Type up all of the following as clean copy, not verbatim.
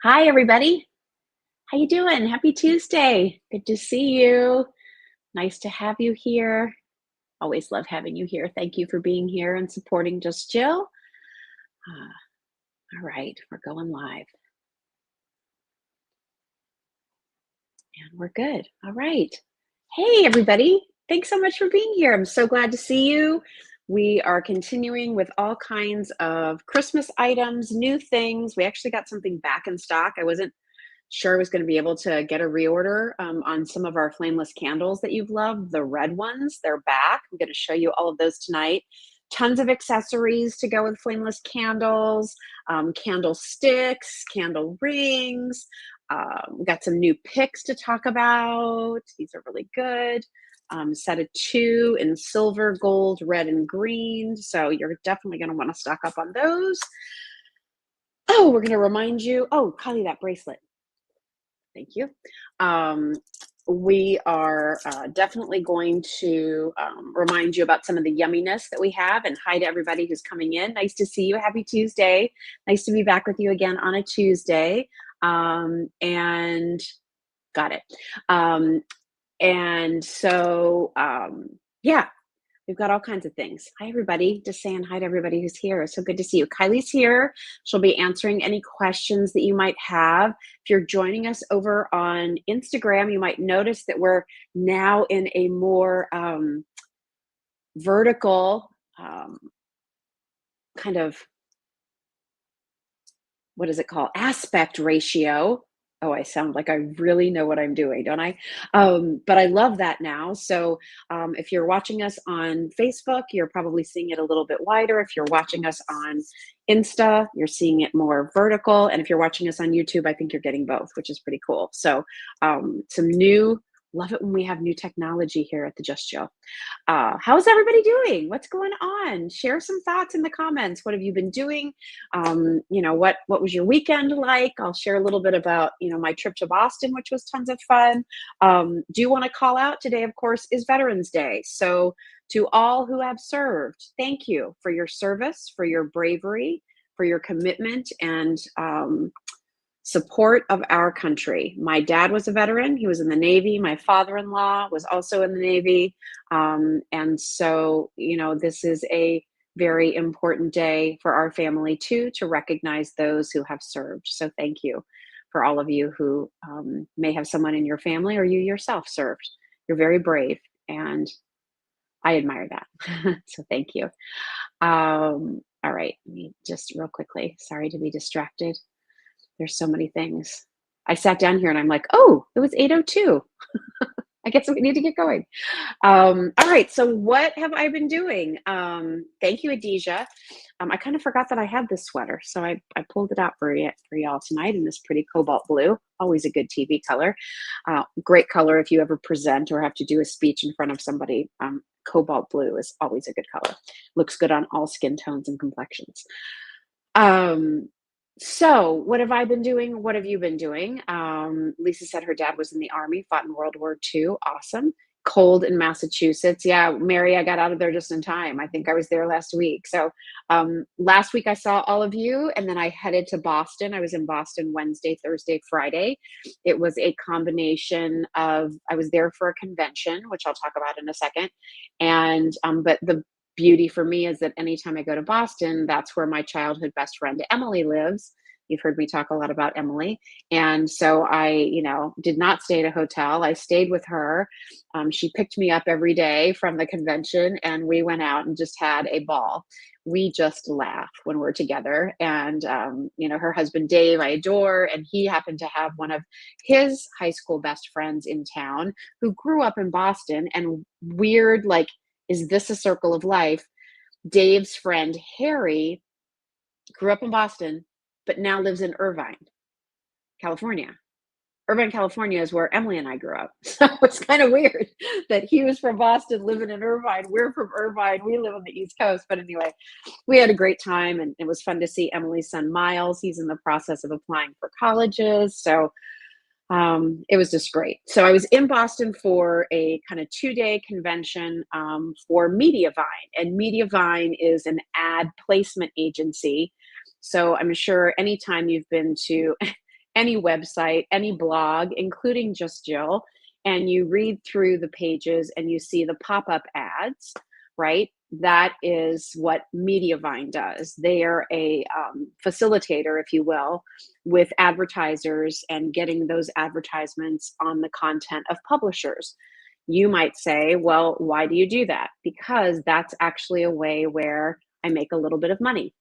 Hi, everybody. How you doing? Happy Tuesday. Good to see you. Nice to have you here. Always love having you here. Thank you for being here and supporting Just Jill. All right, we're going live and we're good. All right. Hey, everybody. Thanks so much for being here. I'm so glad to see you. We are continuing with all kinds of Christmas items, new things. We actually got something back in stock. I wasn't sure I was going to be able to get a reorder on some of our flameless candles that you've loved. The red ones, they're back. I'm going to show you all of those tonight. Tons of accessories to go with flameless candles, candlesticks, candle rings. We got some new picks to talk about. These are really good. Set of two in silver, gold, red, and green. So you're definitely going to want to stock up on those. Oh, we're going to remind you. Oh, Kylie, that bracelet. Thank you. We are definitely going to remind you about some of the yumminess that we have. And hi to everybody who's coming in. Nice to see you. Happy Tuesday. Nice to be back with you again on a Tuesday. And got it. Yeah, we've got all kinds of things. Hi, everybody. Just saying hi to everybody who's here. So good to see you. Kylie's here. She'll be answering any questions that you might have. If you're joining us over on Instagram, you might notice that we're now in a more vertical kind of, what is it called? Aspect ratio. Oh, I sound like I really know what I'm doing, don't I? But I love that now. So if you're watching us on Facebook, you're probably seeing it a little bit wider. If you're watching us on Insta, you're seeing it more vertical. And if you're watching us on YouTube, I think you're getting both, which is pretty cool. So some new, love it when we have new technology here at the Just Jill. How's everybody doing? What's going on? Share some thoughts in the comments. What have you been doing? What was your weekend like? I'll share a little bit about, my trip to Boston, which was tons of fun. Do want to call out today, of course, is Veterans Day. So to all who have served, thank you for your service, for your bravery, for your commitment, and support of our country. My dad was a veteran. He was in the Navy. My father-in-law was also in the Navy. And so, this is a very important day for our family too, to recognize those who have served. So thank you for all of you who may have someone in your family or you yourself served. You're very brave, and I admire that. So thank you. All right, let me just real quickly, sorry to be distracted. There's so many things. I sat down here and I'm like, oh, it was 8:02. I guess we need to get going. All right, so what have I been doing? Thank you, Adija. I kind of forgot that I had this sweater, so I pulled it out for y'all tonight in this pretty cobalt blue. Always a good TV color. Great color if you ever present or have to do a speech in front of somebody. Cobalt blue is always a good color. Looks good on all skin tones and complexions. So what have I been doing? What have you been doing? Lisa said her dad was in the Army, fought in World War II. Awesome. Cold in Massachusetts. Yeah, Mary, I got out of there just in time. I think I was there last week. So last week I saw all of you, and then I headed to Boston. I was in Boston Wednesday, Thursday, Friday. It was a combination of, I was there for a convention, which I'll talk about in a second. And but the beauty for me is that anytime I go to Boston, that's where my childhood best friend Emily lives. You've heard me talk a lot about Emily. And so I, did not stay at a hotel. I stayed with her. She picked me up every day from the convention, and we went out and just had a ball. We just laugh when we're together. And, her husband, Dave, I adore. And he happened to have one of his high school best friends in town who grew up in Boston, and weird, like, is this a circle of life? Dave's friend Harry grew up in Boston, but now lives in Irvine, California. Irvine, California is where Emily and I grew up. So it's kind of weird that he was from Boston living in Irvine. We're from Irvine. We live on the East Coast. But anyway, we had a great time, and it was fun to see Emily's son, Miles. He's in the process of applying for colleges. So it was just great. So I was in Boston for a kind of 2-day convention for Mediavine, and Mediavine is an ad placement agency. So I'm sure anytime you've been to any website, any blog, including Just Jill, and you read through the pages and you see the pop-up ads, right? That is what Mediavine does. They are a facilitator, if you will, with advertisers and getting those advertisements on the content of publishers. You might say, well, why do you do that? Because that's actually a way where I make a little bit of money.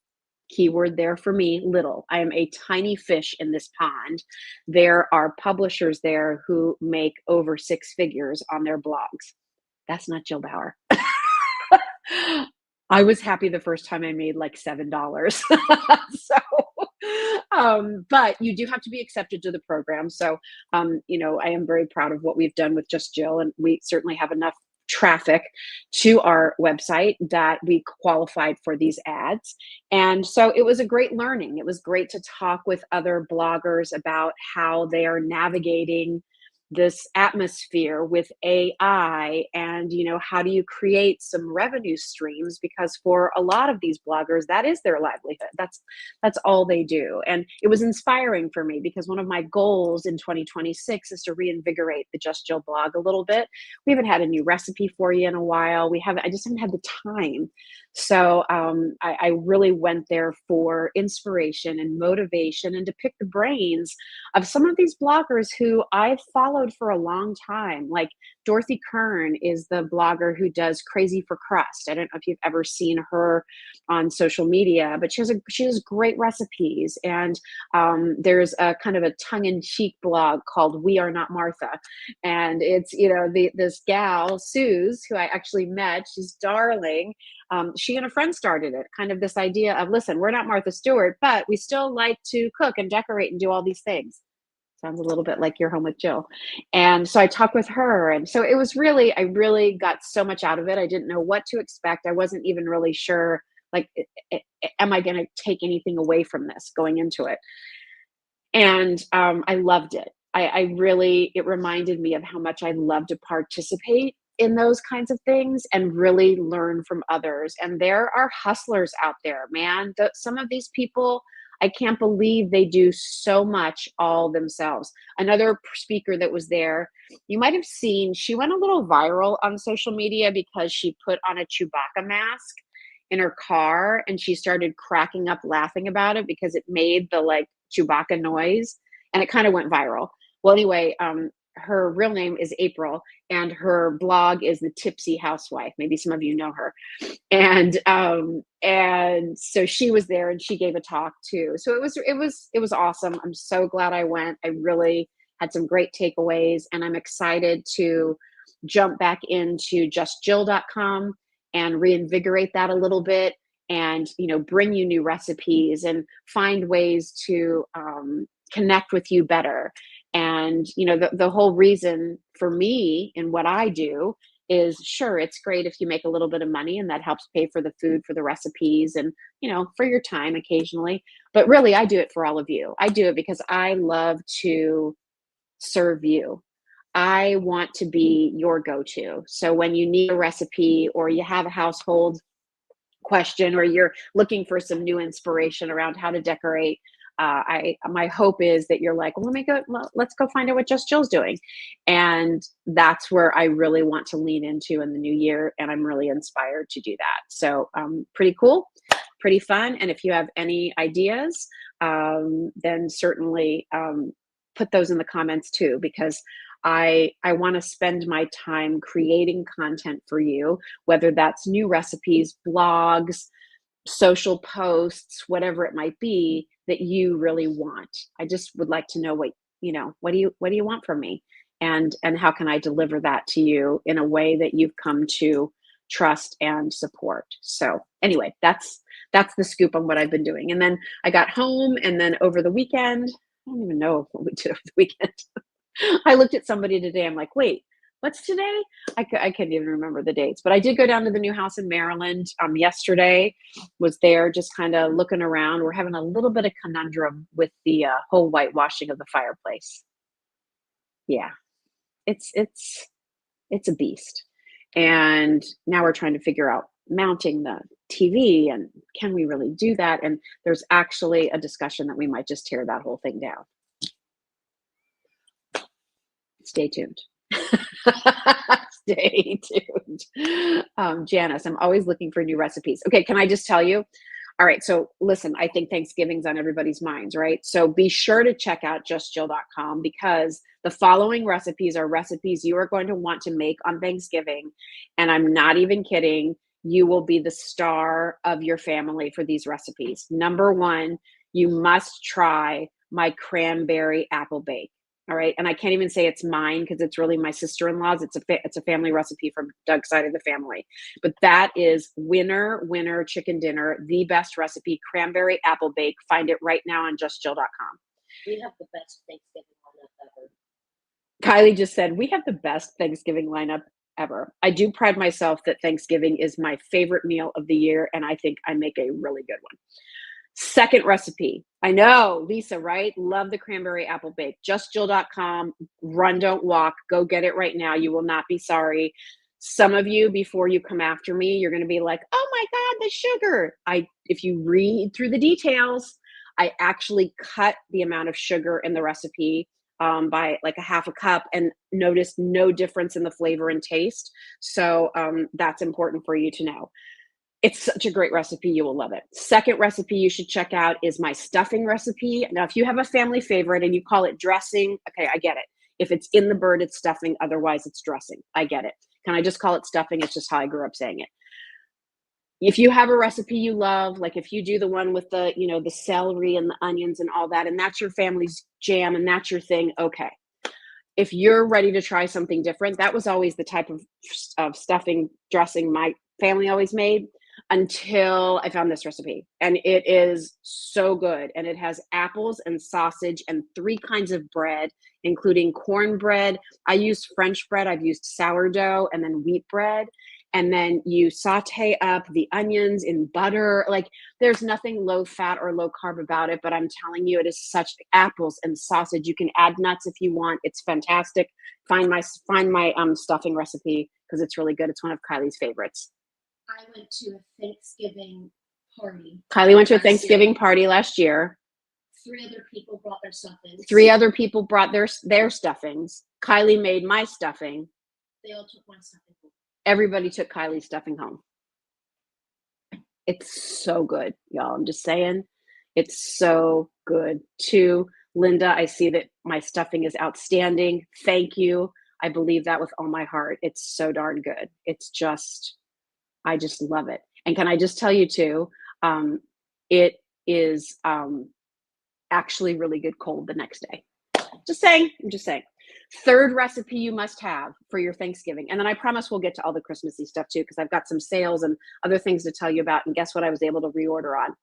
Keyword there for me, little. I am a tiny fish in this pond. There are publishers there who make over six figures on their blogs. That's not Jill Bauer. I was happy the first time I made like $7. So, but you do have to be accepted to the program. So, I am very proud of what we've done with Just Jill, and we certainly have enough traffic to our website that we qualified for these ads. And so it was a great learning. It was great to talk with other bloggers about how they are navigating this atmosphere with AI, and how do you create some revenue streams, because for a lot of these bloggers that is their livelihood. That's all they do. And it was inspiring for me because one of my goals in 2026 is to reinvigorate the Just Jill blog a little bit. We haven't had a new recipe for you in a while. I just haven't had the time. So I really went there for inspiration and motivation, and to pick the brains of some of these bloggers who I've followed for a long time. Like Dorothy Kern is the blogger who does Crazy for Crust. I don't know if you've ever seen her on social media, but she has great recipes. And there's a kind of a tongue-in-cheek blog called We Are Not Martha, and it's this gal Suze, who I actually met. She's darling. She and a friend started it, kind of this idea of, listen, we're not Martha Stewart, but we still like to cook and decorate and do all these things. Sounds a little bit like Your Home with Jill. And so I talked with her. And so I really got so much out of it. I didn't know what to expect. I wasn't even really sure, like, am I going to take anything away from this going into it? And I loved it. It reminded me of how much I love to participate in those kinds of things and really learn from others. And there are hustlers out there, man. Some of these people, I can't believe they do so much all themselves. Another speaker that was there, you might have seen, she went a little viral on social media because she put on a Chewbacca mask in her car and she started cracking up laughing about it because it made the like Chewbacca noise, and it kind of went viral. Well, anyway, her real name is April, and her blog is The Tipsy Housewife. Maybe some of you know her. And so she was there and she gave a talk too. So it was awesome. I'm so glad I went. I really had some great takeaways, and I'm excited to jump back into justjill.com and reinvigorate that a little bit, and bring you new recipes and find ways to connect with you better. And the whole reason for me and what I do is, sure, it's great if you make a little bit of money and that helps pay for the food, for the recipes, and for your time occasionally. But really, I do it for all of you. I do it because I love to serve you. I want to be your go-to. So when you need a recipe, or you have a household question, or you're looking for some new inspiration around how to decorate, my hope is that you're like, well, let's go find out what Just Jill's doing. And that's where I really want to lean into in the new year. And I'm really inspired to do that. So pretty cool, pretty fun. And if you have any ideas, then certainly put those in the comments too, because I want to spend my time creating content for you, whether that's new recipes, blogs, social posts, whatever it might be that you really want. I just would like to know what do you want from me? And how can I deliver that to you in a way that you've come to trust and support? So anyway, that's the scoop on what I've been doing. And then I got home, and then over the weekend, I don't even know what we did over the weekend. I looked at somebody today. I'm like, wait, what's today? I couldn't even remember the dates, but I did go down to the new house in Maryland yesterday. Was there just kind of looking around. We're having a little bit of conundrum with the whole whitewashing of the fireplace. Yeah, it's a beast. And now we're trying to figure out mounting the TV, and can we really do that? And there's actually a discussion that we might just tear that whole thing down. Stay tuned. Stay tuned. Janice, I'm always looking for new recipes. Okay, can I just tell you? All right, so listen, I think Thanksgiving's on everybody's minds, right? So be sure to check out justjill.com because the following recipes are recipes you are going to want to make on Thanksgiving. And I'm not even kidding. You will be the star of your family for these recipes. Number one, you must try my cranberry apple bake. All right. And I can't even say it's mine because it's really my sister-in-law's. It's a family recipe from Doug's side of the family. But that is winner chicken dinner, the best recipe, cranberry apple bake. Find it right now on justjill.com. We have the best Thanksgiving lineup ever. Kylie just said, we have the best Thanksgiving lineup ever. I do pride myself that Thanksgiving is my favorite meal of the year, and I think I make a really good one. Second recipe. I know, Lisa, right? Love the cranberry apple bake. JustJill.com. Run, don't walk. Go get it right now. You will not be sorry. Some of you, before you come after me, you're going to be like, oh my God, the sugar. If you read through the details, I actually cut the amount of sugar in the recipe by like a half a cup and noticed no difference in the flavor and taste. So that's important for you to know. It's such a great recipe. You will love it. Second recipe you should check out is my stuffing recipe. Now, if you have a family favorite and you call it dressing, okay, I get it. If it's in the bird, it's stuffing. Otherwise, it's dressing. I get it. Can I just call it stuffing? It's just how I grew up saying it. If you have a recipe you love, like if you do the one with the, the celery and the onions and all that, and that's your family's jam and that's your thing, okay. If you're ready to try something different, that was always the type of stuffing dressing my family always made until I found this recipe. And it is so good. And it has apples and sausage and 3 kinds of bread, including cornbread. I used French bread. I've used sourdough and then wheat bread. And then you saute up the onions in butter. Like there's nothing low fat or low carb about it, but I'm telling you, it is such apples and sausage. You can add nuts if you want. It's fantastic. Find my stuffing recipe because it's really good. It's one of Kylie's favorites. I went to a Thanksgiving party. Kylie went to a Thanksgiving party last year. 3 other people brought their stuffings. 3 other people brought their stuffings. Kylie made my stuffing. They all took my stuffing home. Everybody took Kylie's stuffing home. It's so good, y'all. I'm just saying. It's so good. To Linda, I see that my stuffing is outstanding. Thank you. I believe that with all my heart. It's so darn good. I just love it. And can I just tell you too, it is actually really good cold the next day. Just saying, I'm just saying. Third recipe you must have for your Thanksgiving. And then I promise we'll get to all the Christmassy stuff too, because I've got some sales and other things to tell you about. And guess what I was able to reorder on?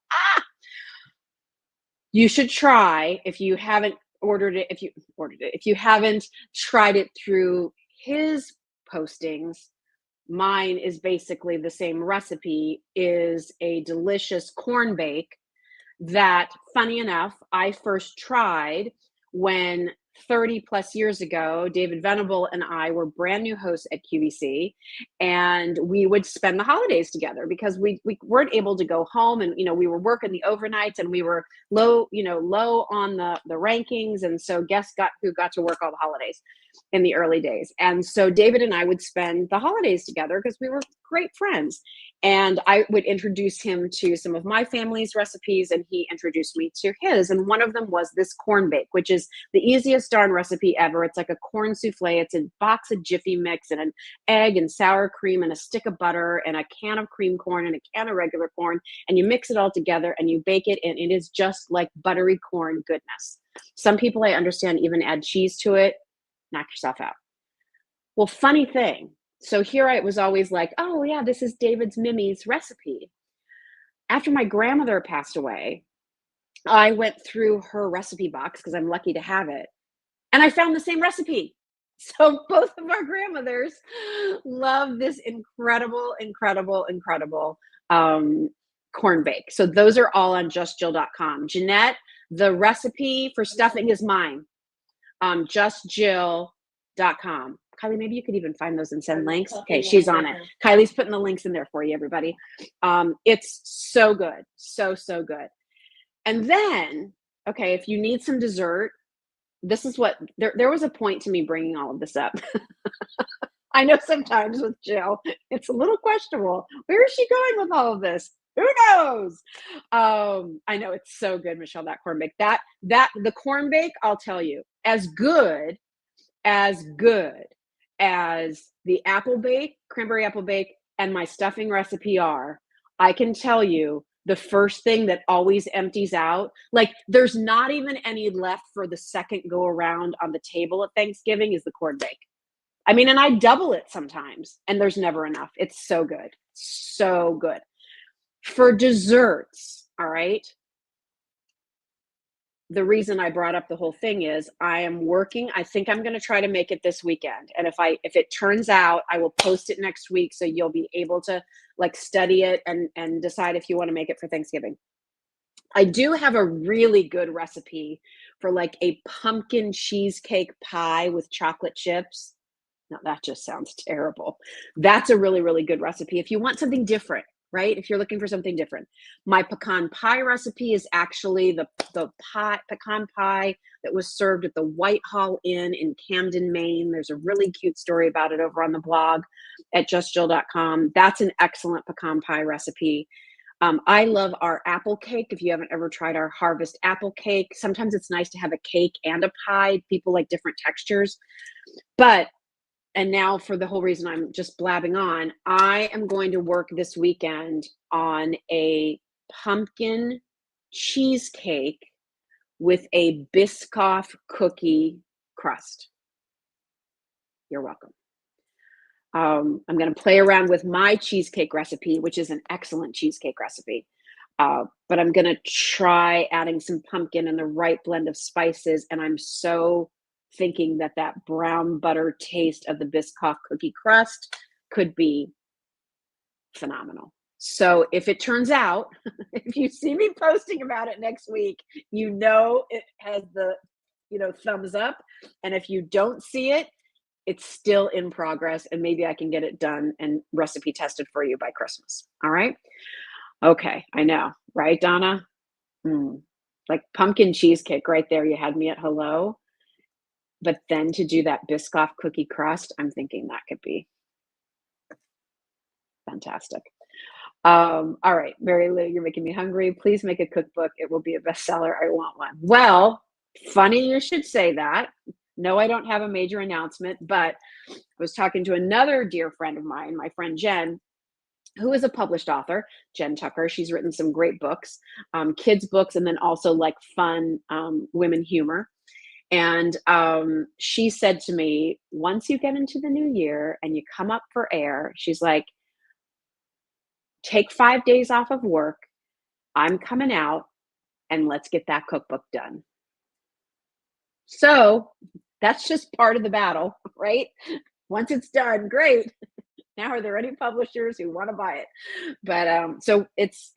You should try, if you haven't if you haven't tried it through his postings, mine is basically the same recipe, is a delicious corn bake that, funny enough, I first tried when 30 plus years ago, David Venable and I were brand new hosts at QVC, and we would spend the holidays together because we weren't able to go home, and we were working the overnights and we were low on the rankings, and so guess who got to work all the holidays in the early days. And so David and I would spend the holidays together because we were great friends. And I would introduce him to some of my family's recipes, and he introduced me to his. And one of them was this corn bake, which is the easiest darn recipe ever. It's like a corn souffle. It's a box of Jiffy Mix and an egg and sour cream and a stick of butter and a can of cream corn and a can of regular corn. And you mix it all together and you bake it, and it is just like buttery corn goodness. Some people, I understand, even add cheese to it. Knock yourself out. Well, funny thing. So here I was always like, oh yeah, this is David's Mimi's recipe. After my grandmother passed away, I went through her recipe box because I'm lucky to have it. And I found the same recipe. So both of our grandmothers love this incredible corn bake. So those are all on justjill.com. Jeanette, the recipe for stuffing is mine. Justjill.com. Kylie, maybe you could even find those and send links. Okay, she's on it. Kylie's putting the links in there for you, everybody. It's so good. So good. And then, okay, if you need some dessert, this is what there was a point to me bringing all of this up. I know sometimes with Jill, it's a little questionable. Where is she going with all of this? Who knows? I know it's so good, Michelle, that corn bake. That the corn bake, I'll tell you, as good as the apple bake, cranberry apple bake, and my stuffing recipe are, I can tell you the first thing that always empties out, like there's not even any left for the second go around on the table at Thanksgiving, is the corn bake. I mean, and I double it sometimes, and there's never enough. It's so good. So good. For desserts, all right, the reason I brought up the whole thing is I am working. I think I'm going to try to make it this weekend. And if it turns out, I will post it next week so you'll be able to like study it and decide if you want to make it for Thanksgiving. I do have a really good recipe for like a pumpkin cheesecake pie with chocolate chips. Now that just sounds terrible. That's a really, really good recipe if you want something different, right? If you're looking for something different. My pecan pie recipe is actually the pecan pie that was served at the Whitehall Inn in Camden, Maine. There's a really cute story about it over on the blog at justjill.com. That's an excellent pecan pie recipe. I love our apple cake. If you haven't ever tried our harvest apple cake, sometimes it's nice to have a cake and a pie. People like different textures. But and now for the whole reason I'm just blabbing on, I am going to work this weekend on a pumpkin cheesecake with a Biscoff cookie crust. You're welcome. I'm going to play around with my cheesecake recipe, which is an excellent cheesecake recipe. But I'm going to try adding some pumpkin and the right blend of spices. And I'm so thinking that that brown butter taste of the Biscoff cookie crust could be phenomenal. So if it turns out, if you see me posting about it next week, you know it has the thumbs up. And if you don't see it, it's still in progress, and maybe I can get it done and recipe tested for you by Christmas. All right. Okay. I know. Right, Donna? Mm. Like pumpkin cheesecake right there. You had me at hello. But then to do that Biscoff cookie crust, I'm thinking that could be fantastic. All right, Mary Lou, you're making me hungry. Please make a cookbook. It will be a bestseller. I want one. Well, funny you should say that. No, I don't have a major announcement, but I was talking to another dear friend of mine, my friend Jen, who is a published author, Jen Tucker. She's written some great books, kids' books, and then also like fun women humor. And she said to me, once you get into the new year and you come up for air, she's like, take 5 days off of work. I'm coming out and let's get that cookbook done. So that's just part of the battle, right? Once it's done, great. Now, are there any publishers who want to buy it? But so it's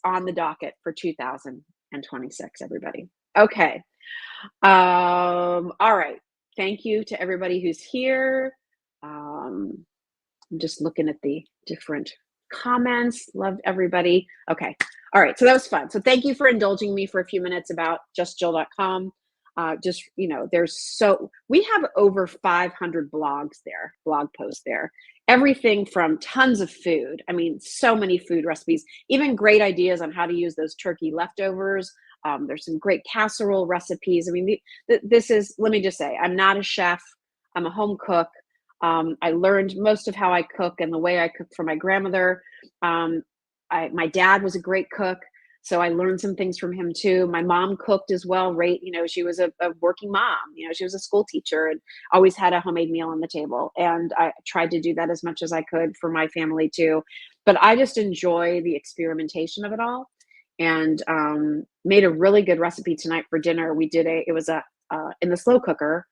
on the docket for 2026, everybody. Okay. All right. Thank you to everybody who's here. I'm just looking at the different comments. Loved everybody. Okay. All right. So that was fun. So thank you for indulging me for a few minutes about justjill.com. We have over 500 blog posts there. Everything from tons of food. I mean, so many food recipes, even great ideas on how to use those turkey leftovers. There's some great casserole recipes. I mean, this is, let me just say, I'm not a chef. I'm a home cook. I learned most of how I cook and the way I cook from my grandmother. My dad was a great cook, so I learned some things from him too. My mom cooked as well, right? She was a working mom. She was a school teacher and always had a homemade meal on the table. And I tried to do that as much as I could for my family too. But I just enjoy the experimentation of it all. And made a really good recipe tonight for dinner. It was in the slow cooker,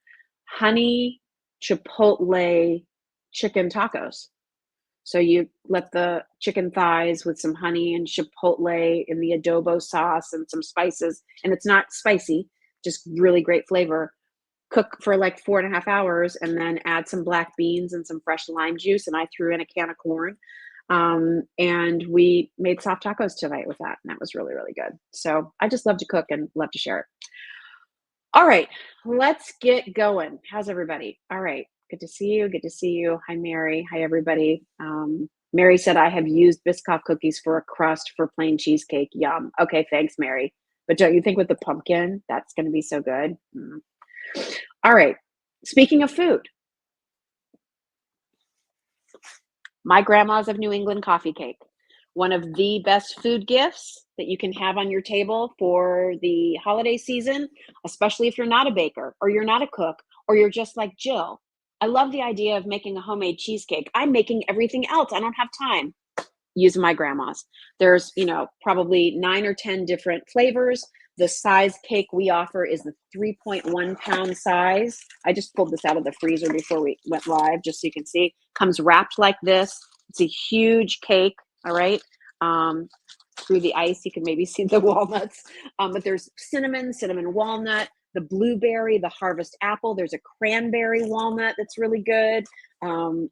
honey chipotle chicken tacos. So you let the chicken thighs with some honey and chipotle in the adobo sauce and some spices, and it's not spicy, just really great flavor. Cook for like 4.5 hours, and then add some black beans and some fresh lime juice, and I threw in a can of corn. And we made soft tacos tonight with that, and that was really, really good. So I just love to cook and love to share it. All right, let's get going. How's everybody? All right, good to see you. Good to see you. Hi, Mary. Hi, everybody. Mary said I have used Biscoff cookies for a crust for plain cheesecake. Yum. Okay, thanks, Mary. But don't you think with the pumpkin, that's going to be so good? Mm. All right. Speaking of food, my grandma's of New England coffee cake. One of the best food gifts that you can have on your table for the holiday season, especially if you're not a baker or you're not a cook or you're just like Jill. I love the idea of making a homemade cheesecake. I'm making everything else. I don't have time. Using my grandma's. There's, probably 9 or 10 different flavors. The size cake we offer is the 3.1 pound size. I just pulled this out of the freezer before we went live, just so you can see. Comes wrapped like this. It's a huge cake, all right? Um, Through the ice, you can maybe see the walnuts. But there's cinnamon walnut, the blueberry, the harvest apple. There's a cranberry walnut that's really good.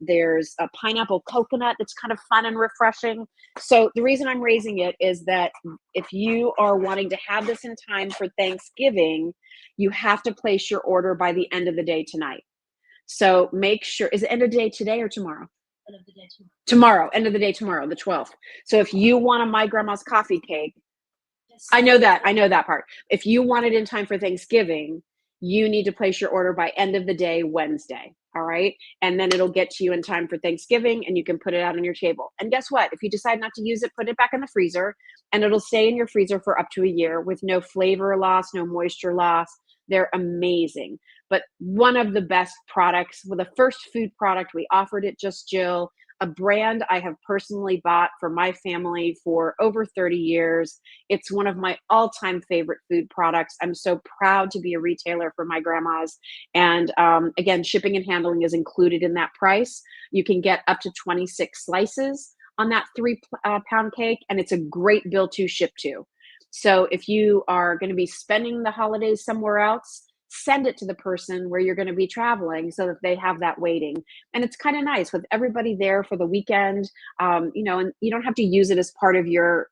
There's a pineapple coconut that's kind of fun and refreshing. So the reason I'm raising it is that if you are wanting to have this in time for Thanksgiving, you have to place your order by the end of the day tonight. So make sure, is it end of the day today or tomorrow? End of the day tomorrow. Tomorrow, end of the day tomorrow, the 12th. So if you want a My Grandma's Coffee Cake, I know that part. If you want it in time for Thanksgiving, you need to place your order by end of the day Wednesday. All right. And then it'll get to you in time for Thanksgiving and you can put it out on your table. And guess what? If you decide not to use it, put it back in the freezer and it'll stay in your freezer for up to a year with no flavor loss, no moisture loss. They're amazing. But one of the best products, well, the first food product we offered it, Just Jill, a brand I have personally bought for my family for over 30 years. It's one of my all-time favorite food products. I'm so proud to be a retailer for my grandma's. And again, shipping and handling is included in that price. You can get up to 26 slices on that 3 pound cake, and it's a great bill to ship to. So if you are going to be spending the holidays somewhere else, send it to the person where you're going to be traveling so that they have that waiting. And it's kind of nice with everybody there for the weekend, and you don't have to use it as part of your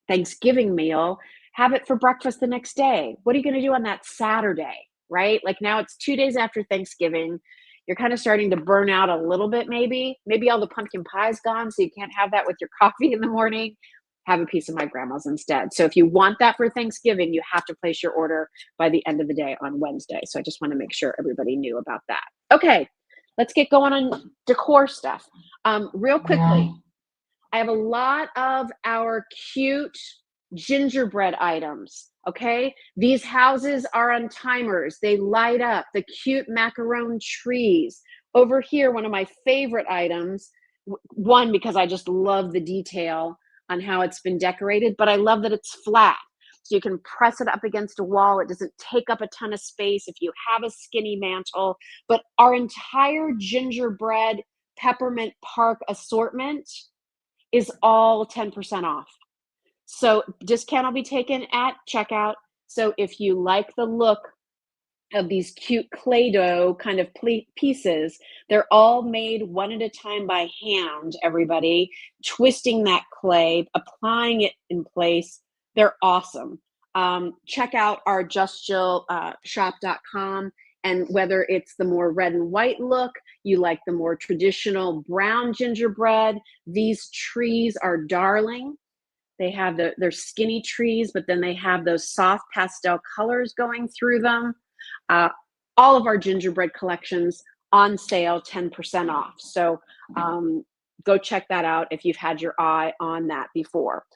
Thanksgiving meal. Have it for breakfast the next day. What are you going to do on that Saturday, right? Like now it's 2 days after Thanksgiving. You're kind of starting to burn out a little bit, maybe. Maybe all the pumpkin pie's gone, so you can't have that with your coffee in the morning. Have a piece of my grandma's instead. So if you want that for Thanksgiving, you have to place your order by the end of the day on Wednesday. So I just want to make sure everybody knew about that. Okay, let's get going on decor stuff. Real quickly, I have a lot of our cute gingerbread items. Okay, these houses are on timers. They light up. The cute macaron trees. Over here, one of my favorite items. One, because I just love the detail on how it's been decorated, but I love that it's flat. So you can press it up against a wall. It doesn't take up a ton of space if you have a skinny mantle. But our entire gingerbread peppermint park assortment is all 10% off. So discount will be taken at checkout. So if you like the look of these cute clay dough kind of pieces, they're all made one at a time by hand, everybody, twisting that clay, applying it in place. They're awesome. Check out our justjillshop.com. And whether it's the more red and white look, you like the more traditional brown gingerbread, these trees are darling. They have they're skinny trees, but then they have those soft pastel colors going through them. Uh, all of our gingerbread collections on sale, 10% off. So go check that out if you've had your eye on that before.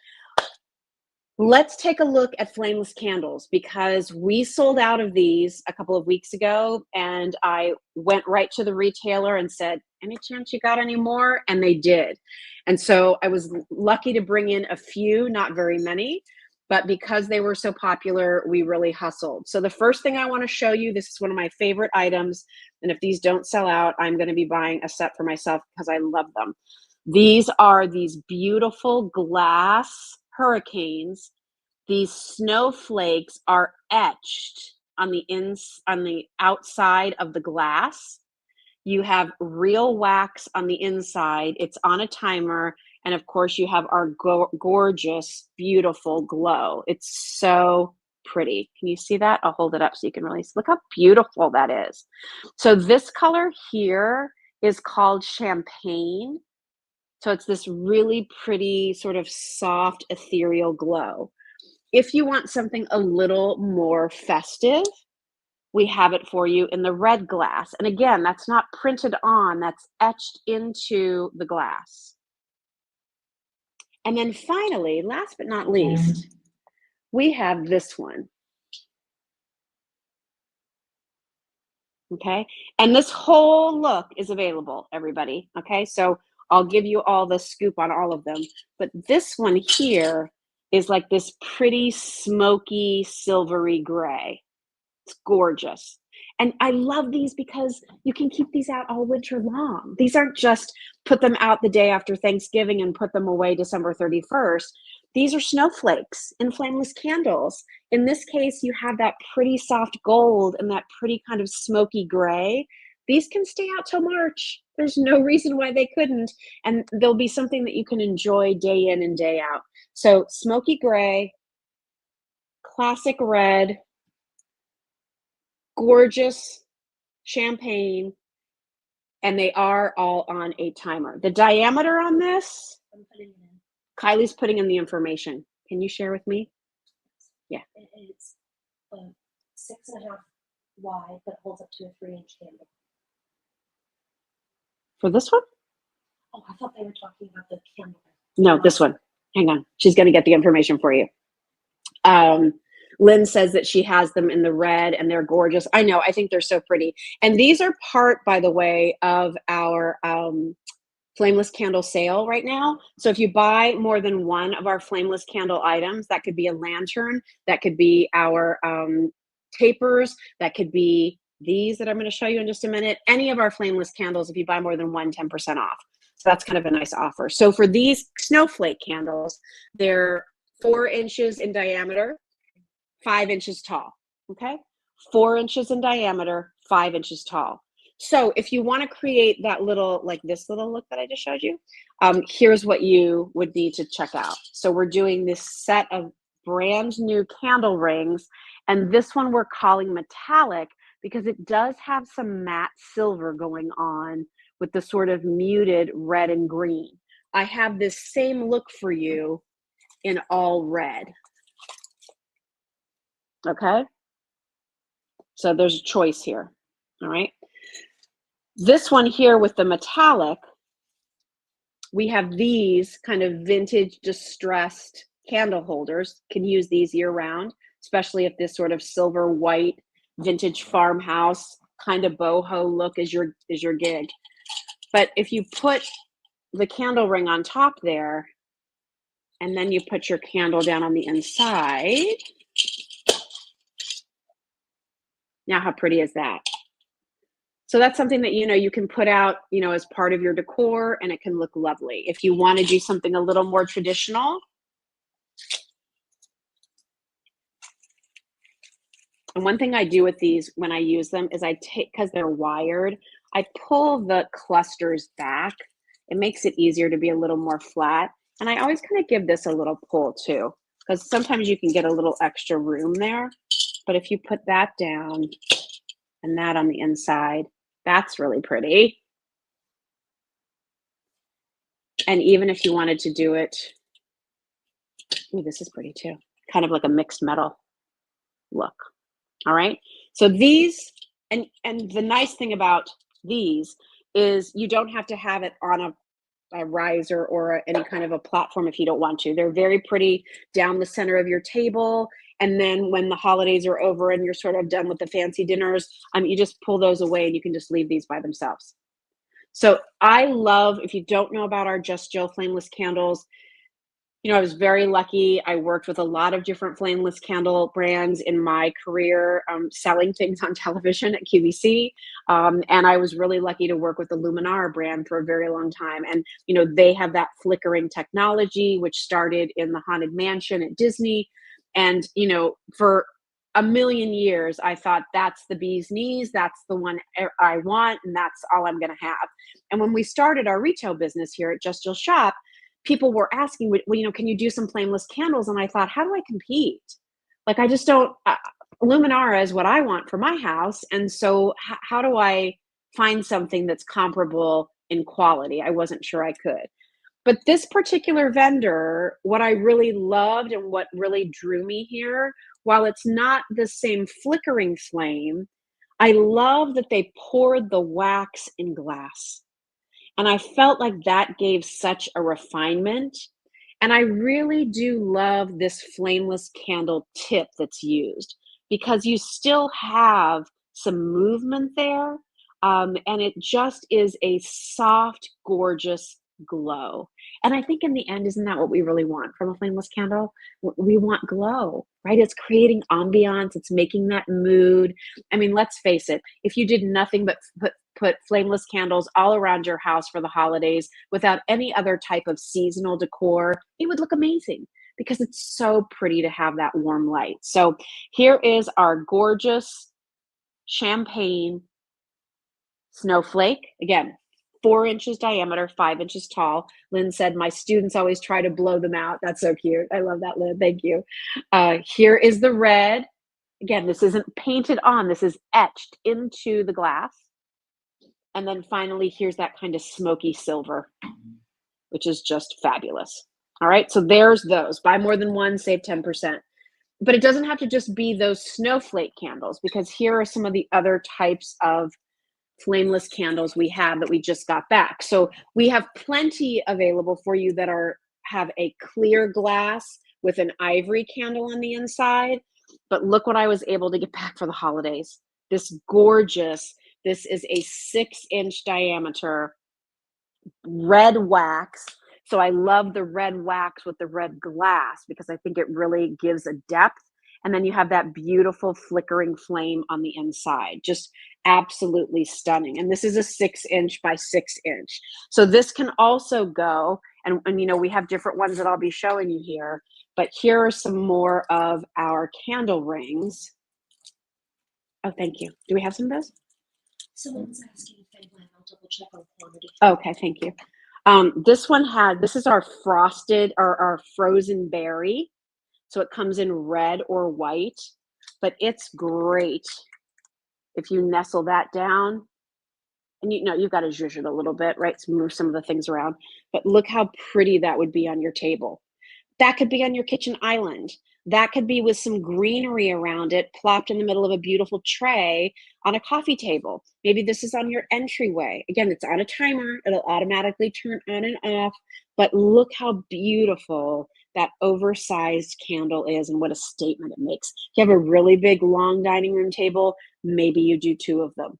Let's take a look at flameless candles because we sold out of these a couple of weeks ago and I went right to the retailer and said, any chance you got any more? And they did. And so I was lucky to bring in a few, not very many, but because they were so popular, we really hustled. So the first thing I want to show you, this is one of my favorite items. And if these don't sell out, I'm going to be buying a set for myself because I love them. These are these beautiful glass hurricanes. These snowflakes are etched on the outside of the glass. You have real wax on the inside. It's on a timer. And of course, you have our gorgeous, beautiful glow. It's so pretty. Can you see that? I'll hold it up so you can really look how beautiful that is. So this color here is called champagne. So it's this really pretty sort of soft ethereal glow. If you want something a little more festive, we have it for you in the red glass. And again, that's not printed on, that's etched into the glass. And then finally, last but not least, we have this one. Okay. And this whole look is available, everybody. Okay. So I'll give you all the scoop on all of them. But this one here is like this pretty smoky, silvery gray. It's gorgeous. And I love these because you can keep these out all winter long. These aren't just put them out the day after Thanksgiving and put them away December 31st. These are snowflakes in flameless candles. In this case, you have that pretty soft gold and that pretty kind of smoky gray. These can stay out till March. There's no reason why they couldn't. And they'll be something that you can enjoy day in and day out. So smoky gray, classic red, gorgeous champagne, and they are all on a timer. The diameter on this, I'm putting it in. Kylie's putting in the information. Can you share with me? Yeah. It's 6.5 wide, but holds up to a 3-inch candle. For this one? Oh, I thought they were talking about the candle. No, this one. Hang on. She's going to get the information for you. Lynn says that she has them in the red and they're gorgeous. I know. I think they're so pretty. And these are part, by the way, of our flameless candle sale right now. So if you buy more than one of our flameless candle items, that could be a lantern, that could be our tapers, that could be these that I'm going to show you in just a minute. Any of our flameless candles, if you buy more than one, 10% off. So that's kind of a nice offer. So for these snowflake candles, they're 4 inches in diameter, 5 inches tall. Okay, 4 inches in diameter, 5 inches tall. So if you want to create that little, like this little look that I just showed you, here's what you would need to check out. So we're doing this set of brand new candle rings, and this one we're calling metallic because it does have some matte silver going on with the sort of muted red and green. I have this same look for you in all red. Okay, so there's a choice here. All right. This one here with the metallic, we have these kind of vintage distressed candle holders. Can use these year round, especially if this sort of silver white vintage farmhouse kind of boho look is your gig. But if you put the candle ring on top there, and then you put your candle down on the inside, now how pretty is that? So that's something that, you can put out, as part of your decor, and it can look lovely. If you want to do something a little more traditional, and one thing I do with these when I use them is I take, because they're wired, I pull the clusters back. It makes it easier to be a little more flat. And I always kind of give this a little pull too, because sometimes you can get a little extra room there. But if you put that down and that on the inside, that's really pretty. And even if you wanted to do it, ooh, this is pretty too. Kind of like a mixed metal look. All right. So these, and the nice thing about these is you don't have to have it on a riser or any kind of a platform if you don't want to. They're very pretty down the center of your table. And then when the holidays are over and you're sort of done with the fancy dinners, you just pull those away and you can just leave these by themselves. So I love, if you don't know about our Just Jill flameless candles, I was very lucky. I worked with a lot of different flameless candle brands in my career, selling things on television at QVC. And I was really lucky to work with the Luminar brand for a very long time. And, they have that flickering technology, which started in the Haunted Mansion at Disney. And, for a million years, I thought that's the bee's knees. That's the one I want. And that's all I'm going to have. And when we started our retail business here at Just Jill Shop, people were asking, well, can you do some flameless candles? And I thought, how do I compete? Like, I just don't Luminara is what I want for my house, and so how do I find something that's comparable in quality? I wasn't sure I could. But this particular vendor, what I really loved and what really drew me here, while it's not the same flickering flame, I love that they poured the wax in glass. And I felt like that gave such a refinement. And I really do love this flameless candle tip that's used because you still have some movement there. And it just is a soft, gorgeous glow. And I think in the end, isn't that what we really want from a flameless candle? We want glow, right? It's creating ambiance, it's making that mood. I mean, let's face it, if you did nothing but put flameless candles all around your house for the holidays without any other type of seasonal decor, it would look amazing because it's so pretty to have that warm light. So here is our gorgeous champagne snowflake. Again, 4 inches diameter, 5 inches tall. Lynn said, my students always try to blow them out. That's so cute. I love that, Lynn. Thank you. Here is the red. Again, this isn't painted on, this is etched into the glass. And then finally, here's that kind of smoky silver, which is just fabulous. All right, so there's those. Buy more than one, save 10%. But it doesn't have to just be those snowflake candles, because here are some of the other types of flameless candles we have that we just got back. So we have plenty available for you that have a clear glass with an ivory candle on the inside. But look what I was able to get back for the holidays. This is a 6-inch diameter red wax. So I love the red wax with the red glass because I think it really gives a depth. And then you have that beautiful flickering flame on the inside. Just absolutely stunning. And this is a 6-inch by 6-inch. So this can also go, and you know, we have different ones that I'll be showing you here, but here are some more of our candle rings. Oh, thank you. Do we have some of those? Someone's asking if they went. I'll double check on quantity. Okay, thank you. This is our frosted or our frozen berry. So it comes in red or white, but it's great if you nestle that down. And you know, you've got to zhuzh it a little bit, right? To move some of the things around. But look how pretty that would be on your table. That could be on your kitchen island. That could be with some greenery around it, plopped in the middle of a beautiful tray on a coffee table. Maybe this is on your entryway. Again, it's on a timer. It'll automatically turn on and off. But look how beautiful that oversized candle is and what a statement it makes. If you have a really big, long dining room table, maybe you do 2 of them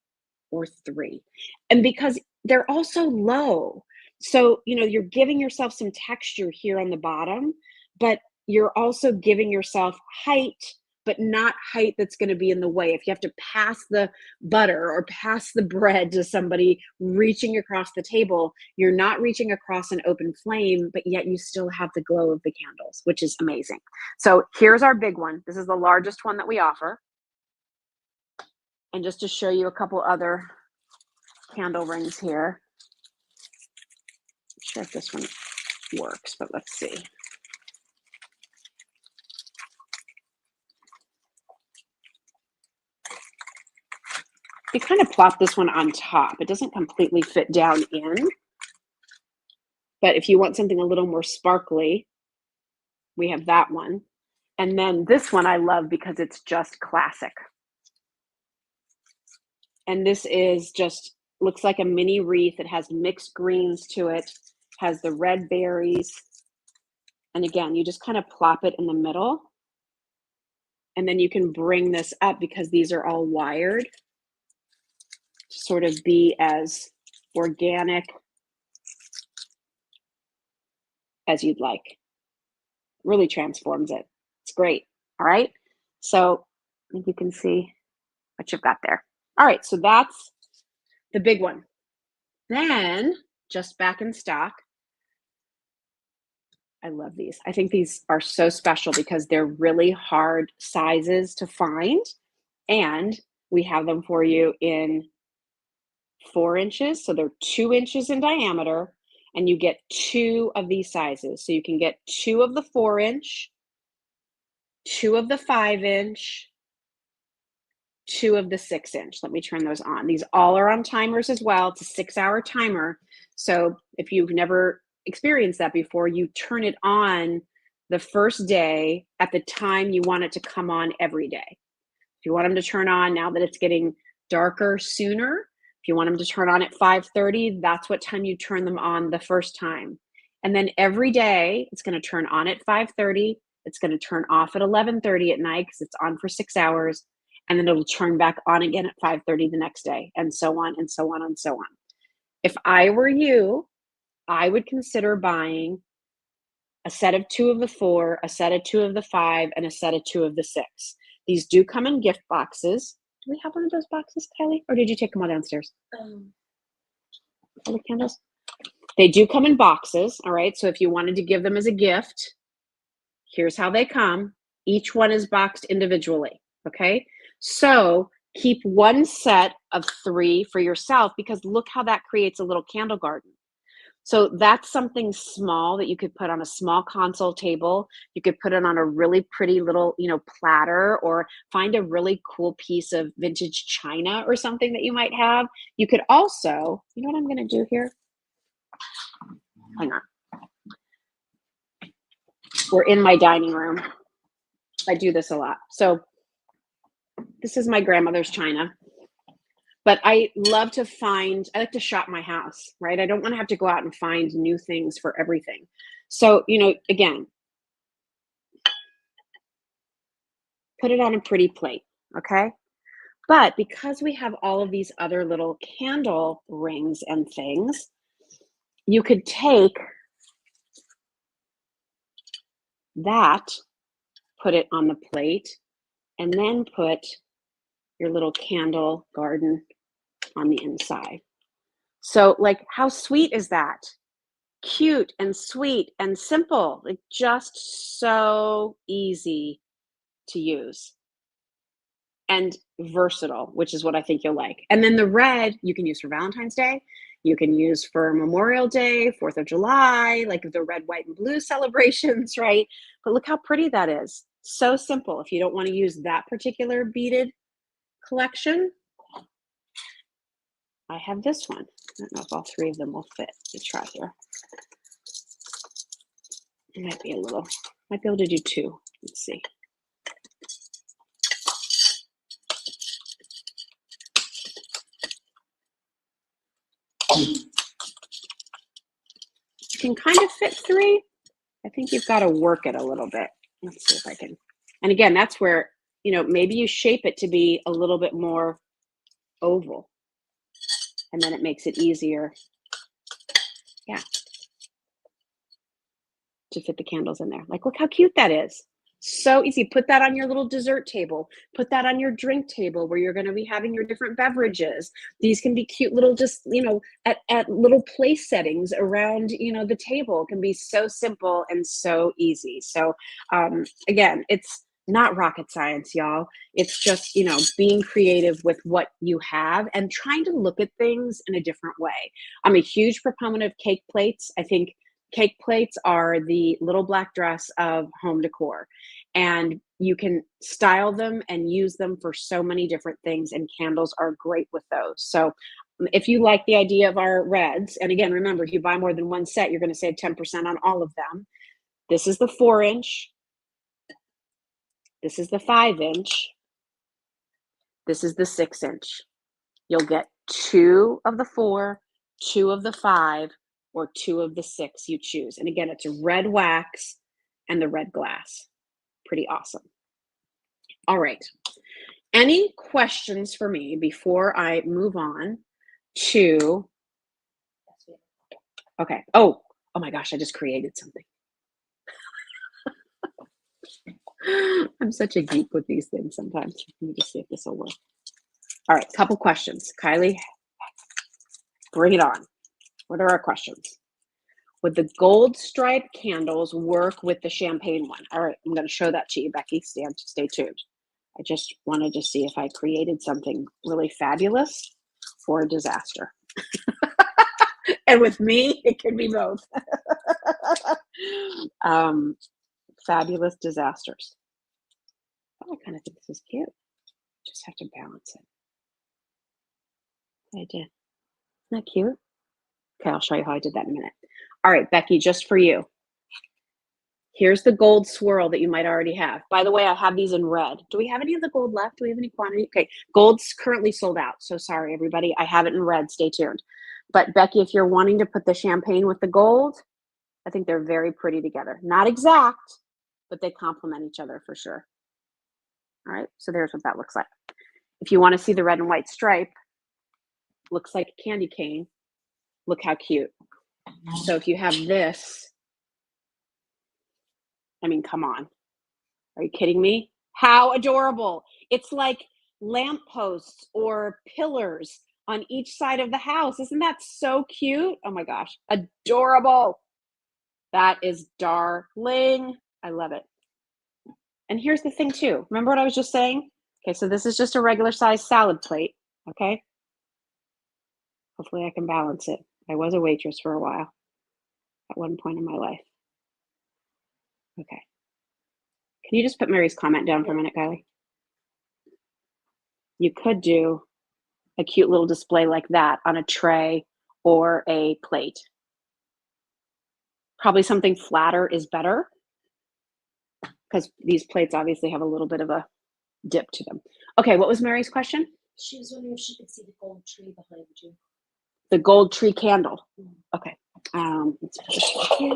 or 3. And because they're also low, so, you know, you're giving yourself some texture here on the bottom, but you're also giving yourself height, but not height that's going to be in the way. If you have to pass the butter or pass the bread to somebody reaching across the table, you're not reaching across an open flame, but yet you still have the glow of the candles, which is amazing. So here's our big one. This is the largest one that we offer. And just to show you a couple other candle rings here. Not sure if this one works, but let's see. You kind of plop this one on top. It doesn't completely fit down in, but if you want something a little more sparkly, we have that one. And then this one I love because it's just classic. And this is just, looks like a mini wreath. It has mixed greens to it, has the red berries. And again, you just kind of plop it in the middle. And then you can bring this up because these are all wired to sort of be as organic as you'd like. Really transforms it. It's great. All right. So I think you can see what you've got there. All right. So that's the big one. Then just back in stock. I love these. I think these are so special because they're really hard sizes to find. And we have them for you in 4 inches. So they're 2 inches in diameter. And you get 2 of these sizes. So you can get 2 of the 4-inch 2 of the 5-inch, 2 of the 6-inch. Let me turn those on. These all are on timers as well. It's a 6-hour timer. So if you've never experienced that before, you turn it on the first day at the time you want it to come on every day. If you want them to turn on now that it's getting darker sooner, if you want them to turn on at 5:30, that's what time you turn them on the first time. And then every day it's going to turn on at 5:30. It's going to turn off at 11:30 at night because it's on for 6 hours. And then it'll turn back on again at 5:30 the next day, and so on and so on and so on. If I were you, I would consider buying a set of 2 of the 4, a set of 2 of the 5, and a set of 2 of the 6. These do come in gift boxes. Do we have one of those boxes, Kylie? Or did you take them all downstairs? All the candles? They do come in boxes, all right? So if you wanted to give them as a gift, here's how they come. Each one is boxed individually, okay? So keep one set of 3 for yourself because look how that creates a little candle garden. So that's something small that you could put on a small console table. You could put it on a really pretty little, platter, or find a really cool piece of vintage china or something that you might have. You could also, you know what I'm going to do here? Hang on. We're in my dining room. I do this a lot. So this is my grandmother's china. But I like to shop my house, right? I don't want to have to go out and find new things for everything. So, again, put it on a pretty plate, okay? But because we have all of these other little candle rings and things, you could take that, put it on the plate, and then put your little candle garden on the inside. So, like, how sweet is that? Cute and sweet and simple, like just so easy to use and versatile, which is what I think you'll like. And then the red you can use for Valentine's Day. You can use for Memorial Day, 4th of July, like the red, white, and blue celebrations, right? But look how pretty that is. So simple. If you don't want to use that particular beaded collection, I have this one. I don't know if all 3 of them will fit. Let's try here. It might be able to do 2. Let's see. You can kind of fit 3. I think you've got to work it a little bit. Let's see if I can. And again, that's where, maybe you shape it to be a little bit more oval. And then it makes it easier. Yeah. To fit the candles in there. Like, look how cute that is. So easy. Put that on your little dessert table. Put that on your drink table where you're going to be having your different beverages. These can be cute little, just, at little place settings around, the table. It can be so simple and so easy. So, again, it's not rocket science, y'all. It's just, being creative with what you have and trying to look at things in a different way. I'm a huge proponent of cake plates. I think cake plates are the little black dress of home decor, and you can style them and use them for so many different things, and candles are great with those. So if you like the idea of our reds, and again, remember, if you buy more than one set, you're going to save 10% on all of them. This is the 4-inch. This is the 5-inch. This is the 6-inch. You'll get 2 of the 4, 2 of the 5, or 2 of the 6 you choose. And again, it's a red wax and the red glass. Pretty awesome. All right. Any questions for me before I move on to, okay. Oh my gosh, I just created something. I'm such a geek with these things sometimes. Let me just see if this will work. All right, couple questions. Kylie, bring it on. What are our questions? Would the gold striped candles work with the champagne one? All right, I'm going to show that to you, Becky. Stay tuned. I just wanted to see if I created something really fabulous or a disaster. And with me, it can be both. Fabulous disasters. Oh, I kind of think this is cute. Just have to balance it. I did. Isn't that cute? Okay, I'll show you how I did that in a minute. All right, Becky, just for you. Here's the gold swirl that you might already have. By the way, I have these in red. Do we have any of the gold left? Do we have any quantity? Okay, gold's currently sold out. So sorry, everybody. I have it in red. Stay tuned. But Becky, if you're wanting to put the champagne with the gold, I think they're very pretty together. Not exact, but they complement each other for sure. All right, so there's what that looks like. If you want to see the red and white stripe, looks like a candy cane. Look how cute. So if you have this, I mean, come on. Are you kidding me? How adorable. It's like lampposts or pillars on each side of the house. Isn't that so cute? Oh my gosh, adorable. That is darling. I love it. And here's the thing too. Remember what I was just saying? Okay, so this is just a regular size salad plate, okay? Hopefully I can balance it. I was a waitress for a while at one point in my life. Okay. Can you just put Mary's comment down for a minute, Kylie? You could do a cute little display like that on a tray or a plate. Probably something flatter is better because these plates obviously have a little bit of a dip to them. Okay, what was Mary's question? She was wondering if she could see the gold tree behind you. The gold tree candle. Okay. Let's put this here.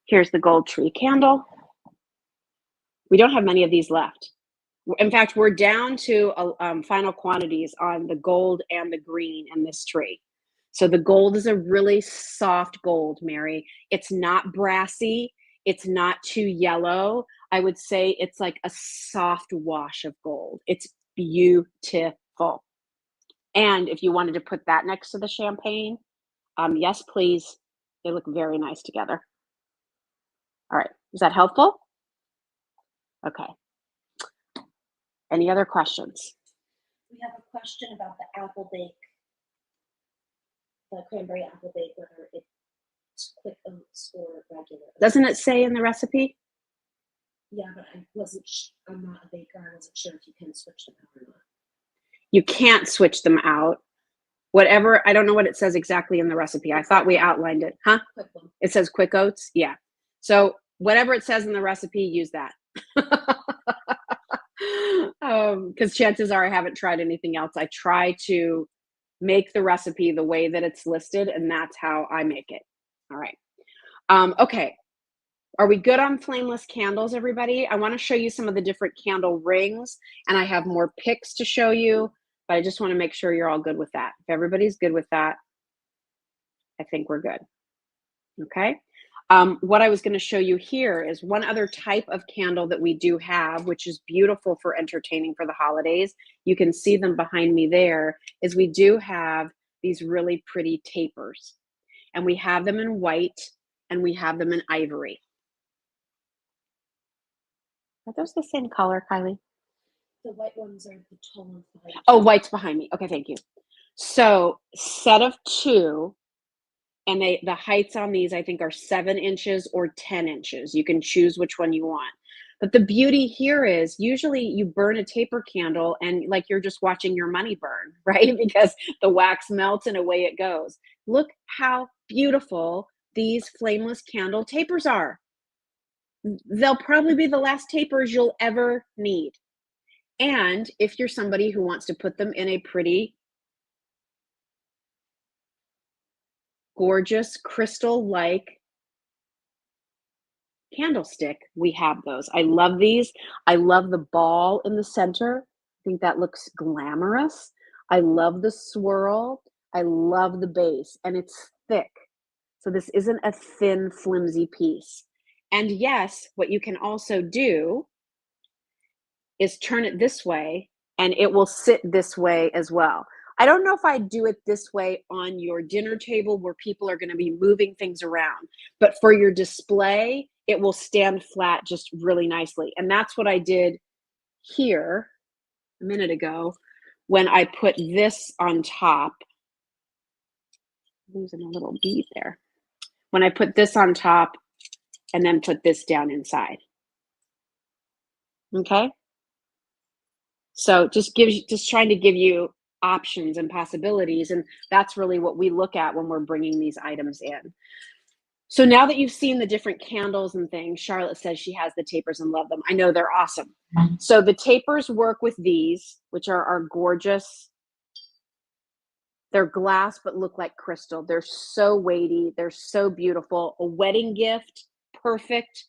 Here's the gold tree candle. We don't have many of these left. In fact, we're down to final quantities on the gold and the green in this tree. So the gold is a really soft gold, Mary. It's not brassy. It's not too yellow. I would say it's like a soft wash of gold. It's beautiful. And if you wanted to put that next to the champagne, yes, please. They look very nice together. All right. Is that helpful? Okay. Any other questions? We have a question about the apple bake, the cranberry apple bake, whether it's quick oats or regular oats. Doesn't it say in the recipe? Yeah, but I'm not a baker. I wasn't sure if you can switch them out or not. You can't switch them out. Whatever, I don't know what it says exactly in the recipe. I thought we outlined it. Huh? Quick one. It says quick oats? Yeah. So whatever it says in the recipe, use that. Because chances are I haven't tried anything else. I try to make the recipe the way that it's listed, and that's how I make it. All right. Okay. Are we good on flameless candles, everybody? I want to show you some of the different candle rings, and I have more pics to show you, but I just want to make sure you're all good with that. If everybody's good with that, I think we're good. Okay. What I was going to show you here is one other type of candle that we do have, which is beautiful for entertaining for the holidays. You can see them behind me there, is we do have these really pretty tapers. And we have them in white and we have them in ivory. Are those the same color, Kylie? The white ones are the tall ones behind you. Oh, white's behind me. Okay, thank you. So set of two. And the heights on these, I think, are 7 inches or 10 inches. You can choose which one you want. But the beauty here is usually you burn a taper candle and like you're just watching your money burn, right? Because the wax melts and away it goes. Look how beautiful these flameless candle tapers are. They'll probably be the last tapers you'll ever need. And if you're somebody who wants to put them in a pretty gorgeous crystal-like candlestick, we have those. I love these. I love the ball in the center. I think that looks glamorous. I love the swirl. I love the base, and it's thick. So this isn't a thin, flimsy piece. And yes, what you can also do is turn it this way, and it will sit this way as well. I don't know if I'd do it this way on your dinner table where people are going to be moving things around, but for your display, it will stand flat just really nicely. And that's what I did here a minute ago when I put this on top. Losing a little bead there. When I put this on top and then put this down inside. Okay. So just trying to give you options and possibilities. And that's really what we look at when we're bringing these items in. So now that you've seen the different candles and things, Charlotte says she has the tapers and love them. I know they're awesome. So the tapers work with these, which are our gorgeous. They're glass but look like crystal. They're so weighty. They're so beautiful. A wedding gift, perfect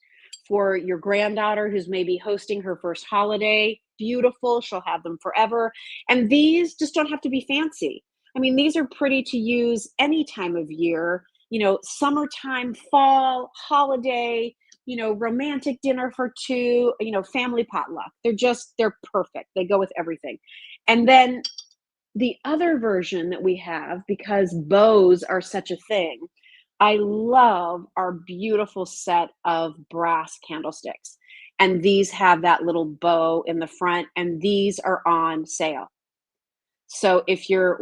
for your granddaughter who's maybe hosting her first holiday. Beautiful. She'll have them forever. And these just don't have to be fancy. I mean, these are pretty to use any time of year, summertime, fall, holiday, romantic dinner for two, family potluck. They're perfect. They go with everything. And then the other version that we have, because bows are such a thing, I love our beautiful set of brass candlesticks. And these have that little bow in the front, and these are on sale. So if you're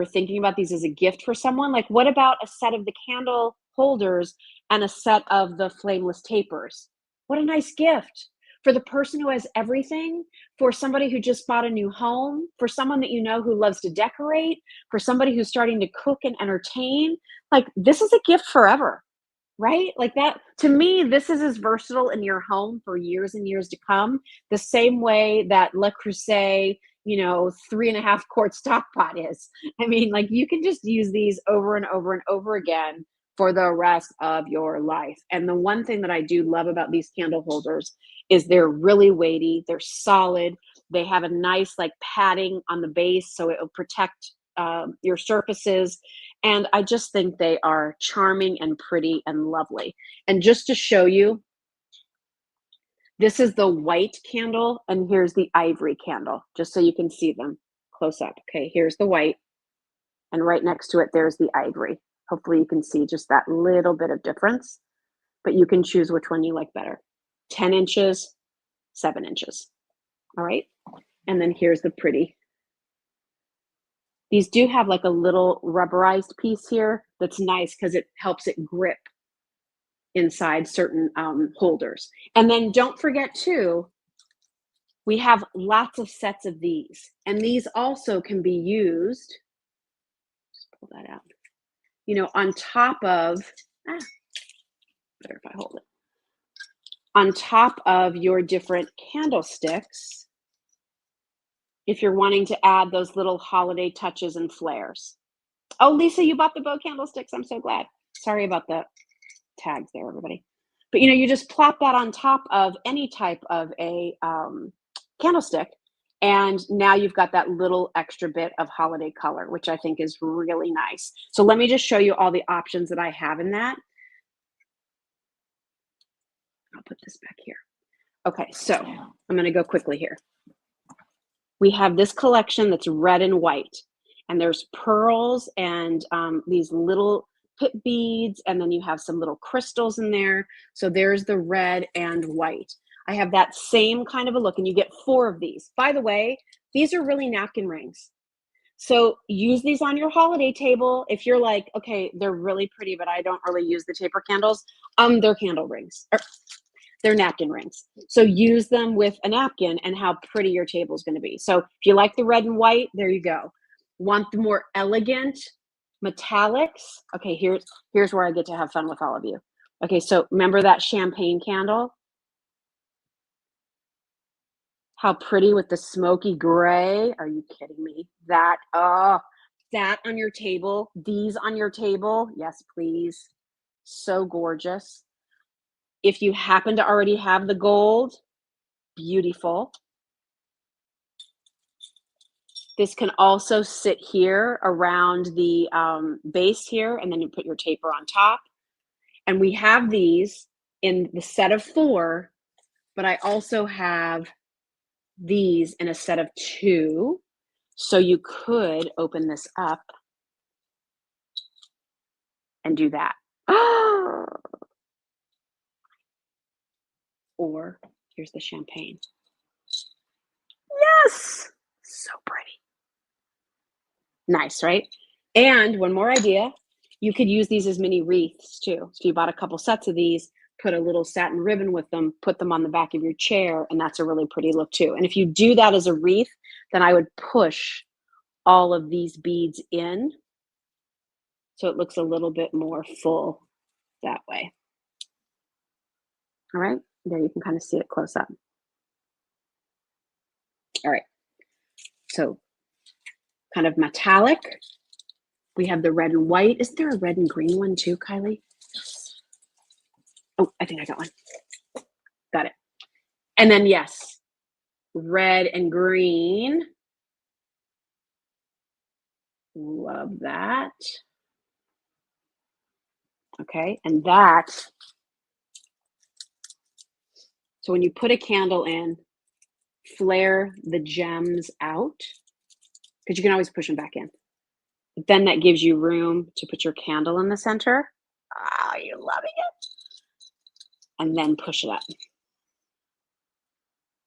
thinking about these as a gift for someone, like what about a set of the candle holders and a set of the flameless tapers? What a nice gift for the person who has everything, for somebody who just bought a new home, for someone that you know who loves to decorate, for somebody who's starting to cook and entertain. Like this is a gift forever, right? Like that, to me, this is as versatile in your home for years and years to come, the same way that Le Creuset, 3.5 quart stock pot is. I mean, like you can just use these over and over and over again for the rest of your life. And the one thing that I do love about these candle holders is they're really weighty, they're solid, they have a nice like padding on the base so it will protect your surfaces. And I just think they are charming and pretty and lovely. And just to show you, this is the white candle and here's the ivory candle, just so you can see them close up. Okay, here's the white and right next to it, there's the ivory. Hopefully you can see just that little bit of difference, but you can choose which one you like better. 10 inches, 7 inches. All right. And then here's the pretty. These do have like a little rubberized piece here that's nice because it helps it grip inside certain holders. And then don't forget too, we have lots of sets of these. And these also can be used, just pull that out, on top of, better if I hold it, on top of your different candlesticks, if you're wanting to add those little holiday touches and flares. Oh, Lisa, you bought the bow candlesticks. I'm so glad. Sorry about the tags there, everybody. But you just plop that on top of any type of a candlestick, and now you've got that little extra bit of holiday color, which I think is really nice. So let me just show you all the options that I have in that. I'll put this back here. Okay, so I'm going to go quickly here. We have this collection that's red and white, and there's pearls and these little pip beads, and then you have some little crystals in there. So there's the red and white. I have that same kind of a look, and you get 4 of these. By the way, these are really napkin rings. So use these on your holiday table. If you're like, okay, they're really pretty, but I don't really use the taper candles, they're candle rings. They're napkin rings. So use them with a napkin and how pretty your table is going to be. So if you like the red and white, there you go. Want the more elegant metallics? Okay, here's where I get to have fun with all of you. Okay, so remember that champagne candle? How pretty with the smoky gray. Are you kidding me? That on your table, these on your table. Yes, please. So gorgeous. If you happen to already have the gold, beautiful. This can also sit here around the base here, and then you put your taper on top. And we have these in the set of 4, but I also have these in a set of 2. So you could open this up and do that. Or here's the champagne. Yes! So pretty. Nice, right? And one more idea. You could use these as mini wreaths too. So if you bought a couple sets of these, put a little satin ribbon with them, put them on the back of your chair, and that's a really pretty look too. And if you do that as a wreath, then I would push all of these beads in so it looks a little bit more full that way. All right, there you can kind of see it close up. All right, so kind of metallic. We have the red and white. Is there a red and green one too, Kylie? Oh, I think I got one. Got it. And then, yes, red and green. Love that. Okay, and that. So when you put a candle in, flare the gems out because you can always push them back in. But then that gives you room to put your candle in the center. Ah, you're loving it. And then push it up.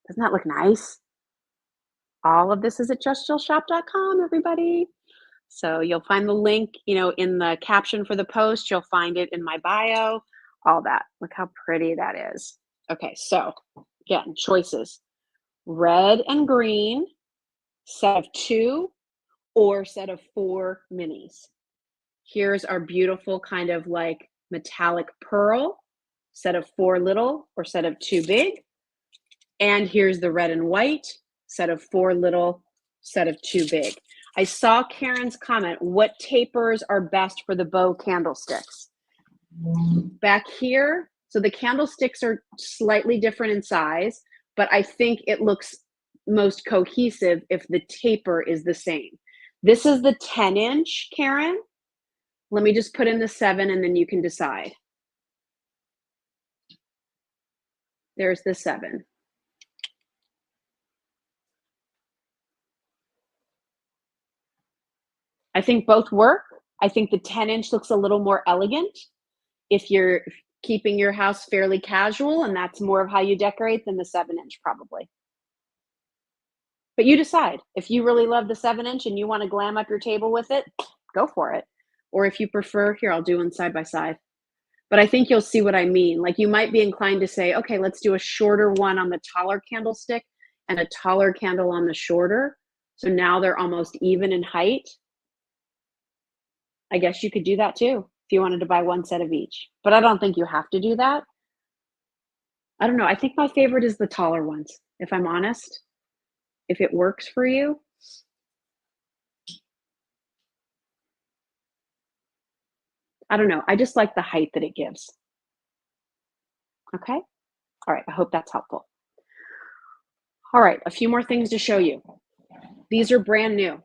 Doesn't that look nice? All of this is at justjillshop.com, everybody. So you'll find the link, in the caption for the post. You'll find it in my bio, all that. Look how pretty that is. Okay, so again, choices. Red and green, set of 2 or set of 4 minis. Here's our beautiful kind of like metallic pearl, set of 4 little or set of 2 big. And here's the red and white, set of 4 little, set of 2 big. I saw Karen's comment, what tapers are best for the bow candlesticks? Back here, so the candlesticks are slightly different in size, but I think it looks most cohesive if the taper is the same. This is the 10-inch, Karen. Let me just put in the 7 and then you can decide. There's the 7. I think both work. I think the 10-inch looks a little more elegant. If you're keeping your house fairly casual and that's more of how you decorate, than the 7-inch probably. But you decide. If you really love the 7-inch and you want to glam up your table with it, go for it. Or if you prefer, here, I'll do one side by side. But I think you'll see what I mean. Like you might be inclined to say, okay, let's do a shorter one on the taller candlestick and a taller candle on the shorter. So now they're almost even in height. I guess you could do that too if you wanted to buy one set of each. But I don't think you have to do that. I don't know. I think my favorite is the taller ones, if I'm honest. If it works for you. I don't know. I just like the height that it gives. Okay? All right. I hope that's helpful. All right. A few more things to show you. These are brand new.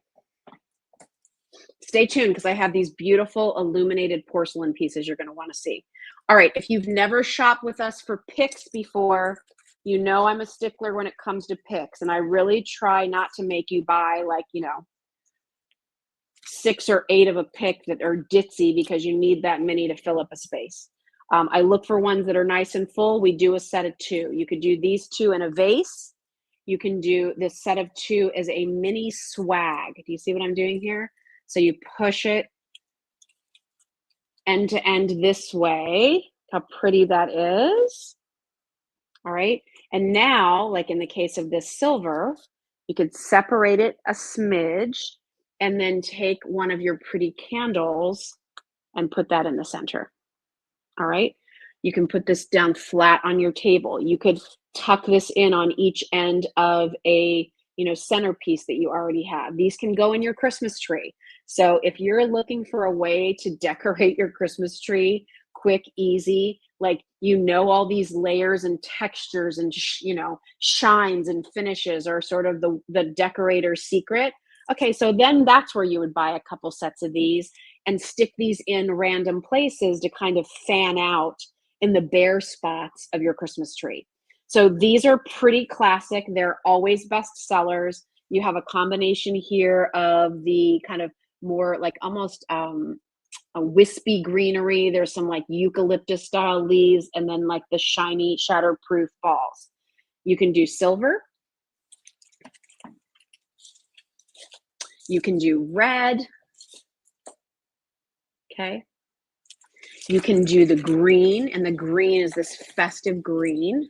Stay tuned because I have these beautiful illuminated porcelain pieces you're going to want to see. All right. If you've never shopped with us for picks before, you know I'm a stickler when it comes to picks. And I really try not to make you buy 6 or 8 of a pick that are ditzy because you need that many to fill up a space. I look for ones that are nice and full. We do a set of 2. You could do these 2 in a vase. You can do this set of 2 as a mini swag. Do you see what I'm doing here? So you push it end to end this way. How pretty that is. All right. And now, like in the case of this silver, you could separate it a smidge and then take one of your pretty candles and put that in the center. All right. You can put this down flat on your table. You could tuck this in on each end of a centerpiece that you already have. These can go in your Christmas tree. So if you're looking for a way to decorate your Christmas tree quick, easy, all these layers and textures and shines and finishes are sort of the decorator's secret. Okay, so then that's where you would buy a couple sets of these and stick these in random places to kind of fan out in the bare spots of your Christmas tree. So these are pretty classic. They're always best sellers. You have a combination here of the kind of more like almost a wispy greenery. There's some like eucalyptus style leaves and then like the shiny shatterproof balls. You can do silver. You can do red. Okay. You can do the green, and the green is this festive green.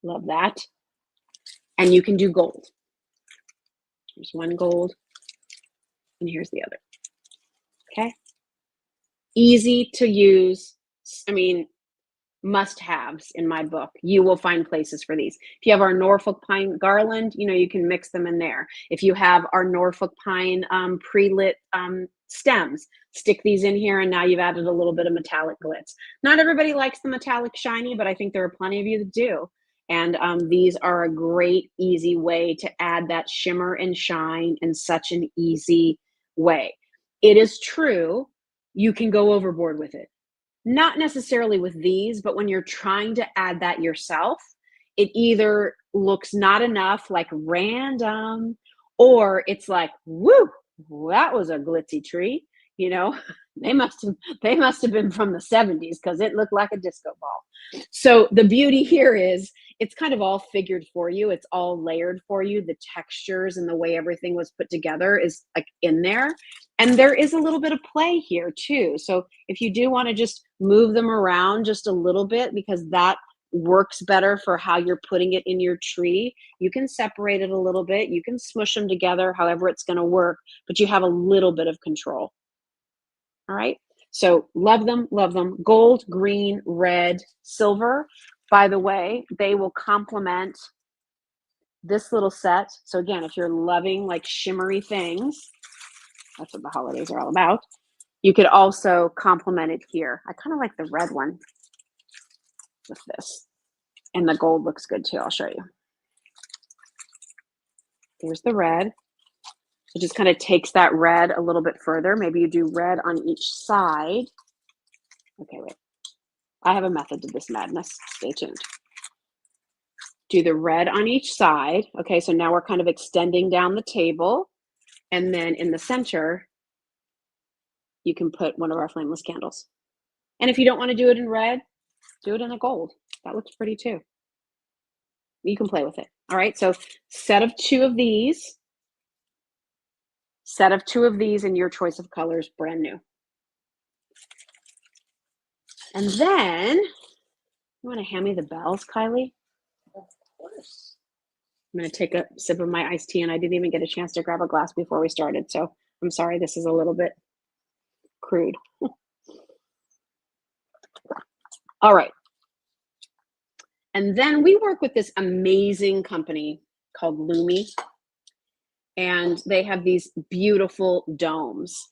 Love that. And you can do gold. Here's one gold, and here's the other. Okay. Easy to use. I mean, must-haves in my book. You will find places for these. If you have our Norfolk pine garland, you can mix them in there. If you have our Norfolk pine pre-lit stems, stick these in here, and now you've added a little bit of metallic glitz. Not everybody likes the metallic shiny, but I think there are plenty of you that do. And these are a great, easy way to add that shimmer and shine in such an easy way. It is true, you can go overboard with it. Not necessarily with these, but when you're trying to add that yourself, it either looks not enough, like random, or it's like, woo, that was a glitzy tree. They must have been from the 70s because it looked like a disco ball. So the beauty here is it's kind of all figured for you. It's all layered for you. The textures and the way everything was put together is like in there. And there is a little bit of play here too. So if you do want to just move them around just a little bit, because that works better for how you're putting it in your tree, you can separate it a little bit. You can smush them together, however it's going to work, but you have a little bit of control. All right. So love them, love them. Gold, green, red, silver. By the way, they will complement this little set. So again, if you're loving like shimmery things, that's what the holidays are all about. You could also complement it here. I kind of like the red one with this. And the gold looks good too. I'll show you. Here's the red. It just kind of takes that red a little bit further. Maybe you do red on each side. Okay, wait. I have a method to this madness. Stay tuned. Do the red on each side. Okay, so now we're kind of extending down the table. And then in the center, you can put one of our flameless candles. And if you don't want to do it in red, do it in a gold. That looks pretty too. You can play with it. All right, so set of two of these. Set of two of these in your choice of colors, brand new. And then, you want to hand me the bells, Kylie? Of course. I'm going to take a sip of my iced tea, and I didn't even get a chance to grab a glass before we started. So I'm sorry, this is a little bit crude. All right. And then we work with this amazing company called Lumi, and they have these beautiful domes.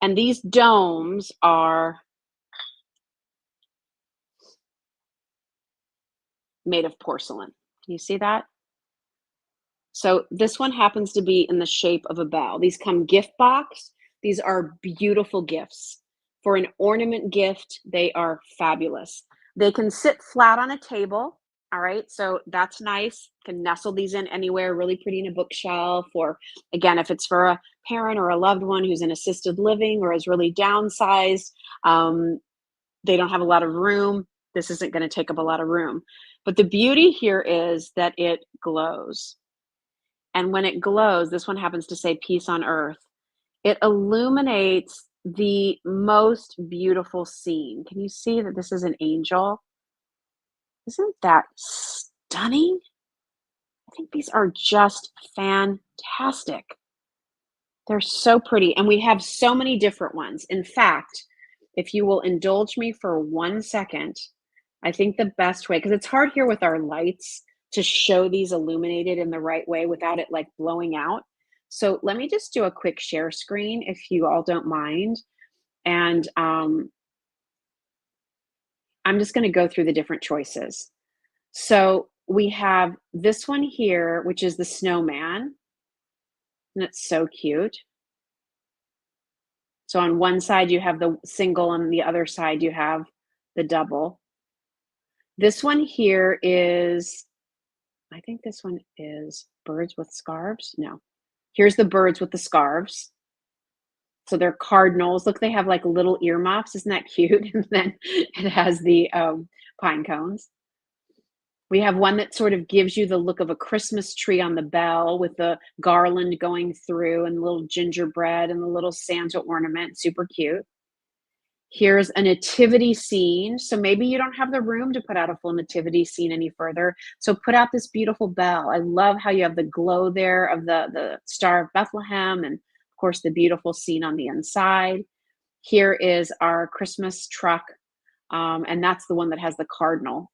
And these domes are made of porcelain. Can you see that? So this one happens to be in the shape of a bell. These come gift box. These are beautiful gifts. For an ornament gift, they are fabulous. They can sit flat on a table. All right, so that's nice. Can nestle these in anywhere, really pretty in a bookshelf, or again, if it's for a parent or a loved one who's in assisted living or is really downsized, they don't have a lot of room. This isn't going to take up a lot of room. But the beauty here is that it glows. And when it glows, this one happens to say peace on earth. It illuminates the most beautiful scene. Can you see that this is an angel? Isn't that stunning? I think these are just fantastic. They're so pretty. And we have so many different ones. In fact, if you will indulge me for 1 second, I think the best way, because it's hard here with our lights to show these illuminated in the right way without it like blowing out. So let me just do a quick share screen if you all don't mind. And I'm just going to go through the different choices. So we have this one here, which is the snowman. And it's so cute. So on one side you have the single, and the other side you have the double. This one here is, I think this one is birds with scarves. No, here's the birds with the scarves. So they're cardinals. Look, they have like little earmuffs. Isn't that cute? And then it has the pine cones. We have one that sort of gives you the look of a Christmas tree on the bell with the garland going through and the little gingerbread and the little Santa ornament, super cute. Here's a nativity scene. So maybe you don't have the room to put out a full nativity scene any further. So put out this beautiful bell. I love how you have the glow there of the Star of Bethlehem and of course the beautiful scene on the inside. Here is our Christmas truck. And that's the one that has the cardinal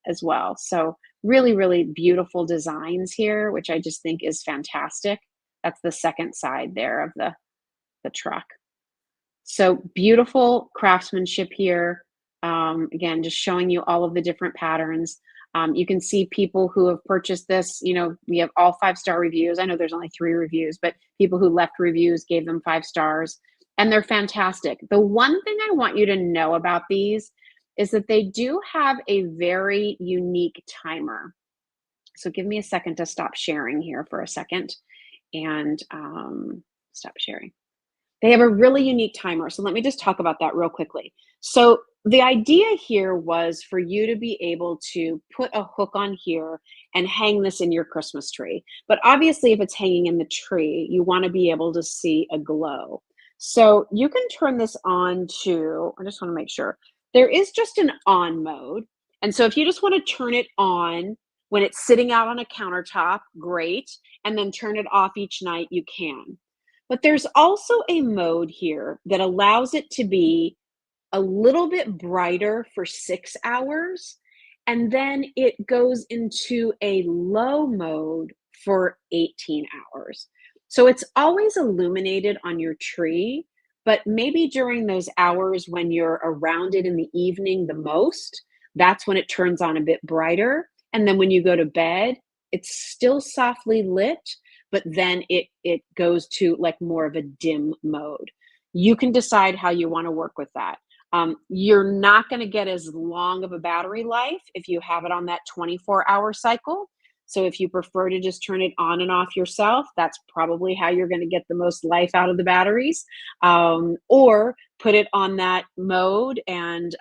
as well. So really, really beautiful designs here, which I just think is fantastic. That's the second side there of the truck. So beautiful craftsmanship here. Again, just showing you all of the different patterns. You can see people who have purchased this. You know, we have all 5-star reviews. I know there's only 3 reviews, but people who left reviews gave them 5 stars, and they're fantastic. The one thing I want you to know about these is that they do have a very unique timer. So give me a second to stop sharing here for a second and stop sharing. They have a really unique timer. So let me just talk about that real quickly. So the idea here was for you to be able to put a hook on here and hang this in your Christmas tree. But obviously, if it's hanging in the tree, you want to be able to see a glow. So you can turn this on to, I just want to make sure, there is just an on mode. And so if you just want to turn it on when it's sitting out on a countertop, great. And then turn it off each night, you can. But there's also a mode here that allows it to be a little bit brighter for 6 hours, and then it goes into a low mode for 18 hours. So it's always illuminated on your tree, but maybe during those hours when you're around it in the evening the most, that's when it turns on a bit brighter. And then when you go to bed, it's still softly lit, but then it goes to like more of a dim mode. You can decide how you want to work with that. You're not going to get as long of a battery life if you have it on that 24-hour cycle. So if you prefer to just turn it on and off yourself, that's probably how you're going to get the most life out of the batteries. Or put it on that mode and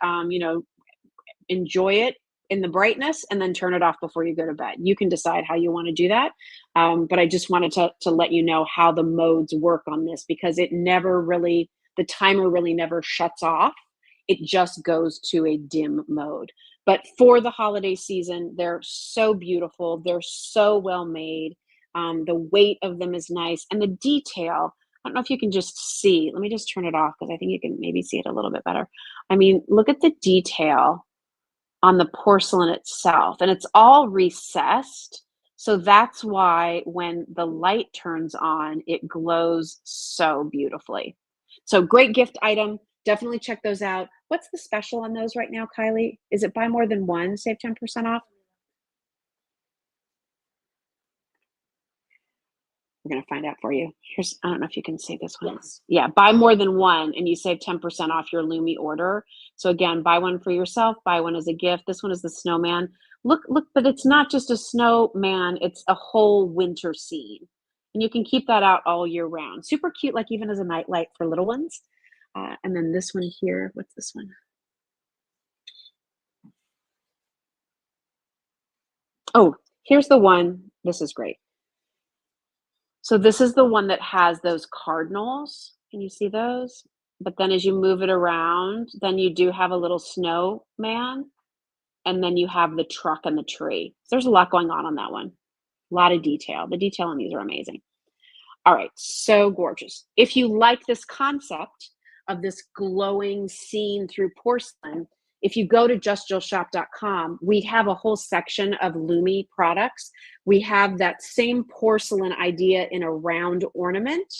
enjoy it in the brightness and then turn it off before you go to bed. You can decide how you want to do that. But I just wanted to let you know how the modes work on this, because the timer really never shuts off. It just goes to a dim mode. But for the holiday season, they're so beautiful. They're so well made. The weight of them is nice. And the detail, I don't know if you can just see. Let me just turn it off because I think you can maybe see it a little bit better. I mean, look at the detail on the porcelain itself, and it's all recessed. So that's why when the light turns on, it glows so beautifully. So great gift item. Definitely check those out. What's the special on those right now, Kylie? Is it buy more than one, save 10% off? We're going to find out for you. I don't know if you can see this one. Yes. Yeah, buy more than one and you save 10% off your Lumi order. So again, buy one for yourself, buy one as a gift. This one is the snowman. Look, but it's not just a snowman, it's a whole winter scene. And you can keep that out all year round. Super cute, like even as a nightlight for little ones. And then this one here, what's this one? Oh, here's the one. This is great. So this is the one that has those cardinals. Can you see those? But then as you move it around, then you do have a little snowman, and then you have the truck and the tree. So there's a lot going on that one. A lot of detail. The detail on these are amazing. All right, so gorgeous. If you like this concept of this glowing scene through porcelain, if you go to justjillshop.com, we have a whole section of Lumi products. We have that same porcelain idea in a round ornament.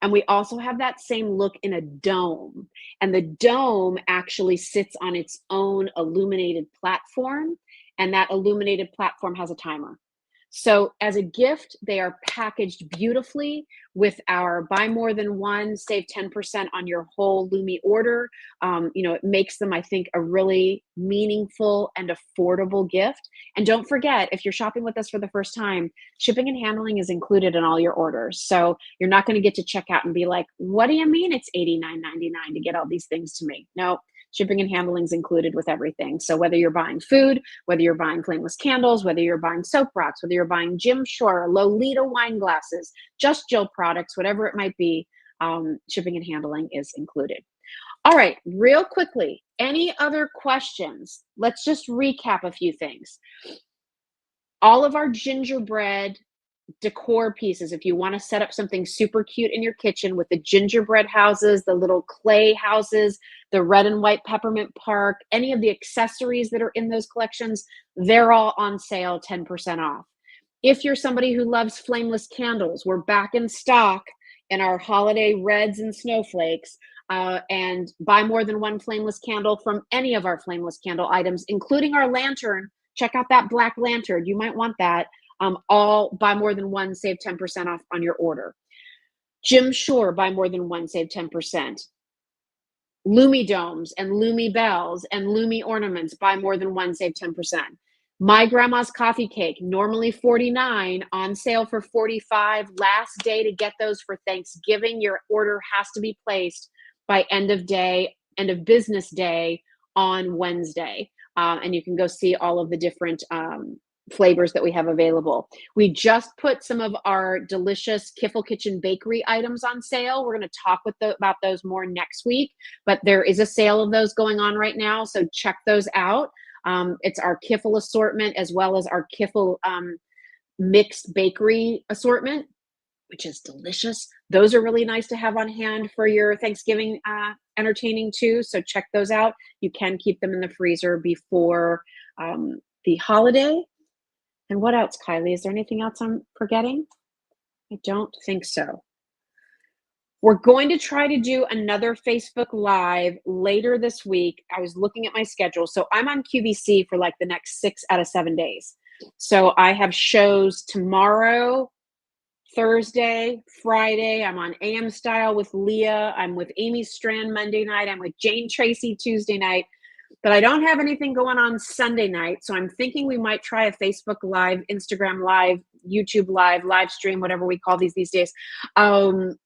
And we also have that same look in a dome. And the dome actually sits on its own illuminated platform. And that illuminated platform has a timer. So as a gift, they are packaged beautifully with our buy more than one, save 10% on your whole Lumi order. It makes them, I think, a really meaningful and affordable gift. And don't forget, if you're shopping with us for the first time, shipping and handling is included in all your orders. So you're not going to get to check out and be like, what do you mean it's $89.99 to get all these things to me? No, Shipping and handling is included with everything. So whether you're buying food, whether you're buying flameless candles, whether you're buying soap rocks, whether you're buying Jim Shore, Lolita wine glasses, Just Jill products, whatever it might be, shipping and handling is included. All right, real quickly, any other questions? Let's just recap a few things. All of our gingerbread decor pieces, if you want to set up something super cute in your kitchen with the gingerbread houses, the little clay houses, the red and white peppermint park, any of the accessories that are in those collections, they're all on sale 10% off. If you're somebody who loves flameless candles, we're back in stock in our holiday reds and snowflakes. And buy more than one flameless candle from any of our flameless candle items, including our lantern. Check out that black lantern. You might want that. All buy more than one, save 10% off on your order. Jim Shore, buy more than one, save 10%. Lumi domes and Lumi bells and Lumi ornaments, buy more than one, save 10%. My Grandma's Coffee Cake, normally $49, on sale for $45. Last day to get those for Thanksgiving. Your order has to be placed by end of business day on Wednesday. And you can go see all of the different flavors that we have available. We just put some of our delicious Kiffle Kitchen bakery items on sale. We're going to talk about those more next week, but there is a sale of those going on right now, so check those out. It's our Kiffle assortment as well as our Kiffle mixed bakery assortment, which is delicious. Those are really nice to have on hand for your Thanksgiving entertaining too, so check those out. You can keep them in the freezer before the holiday. And what else, Kylie? Is there anything else I'm forgetting? I don't think so. We're going to try to do another Facebook Live later this week. I was looking at my schedule. So I'm on QVC for like the next 6 out of 7 days. So I have shows tomorrow, Thursday, Friday. I'm on AM Style with Leah. I'm with Amy Strand Monday night. I'm with Jane Tracy Tuesday night. But I don't have anything going on Sunday night. So I'm thinking we might try a Facebook Live, Instagram Live, YouTube Live, live stream, whatever we call these days, on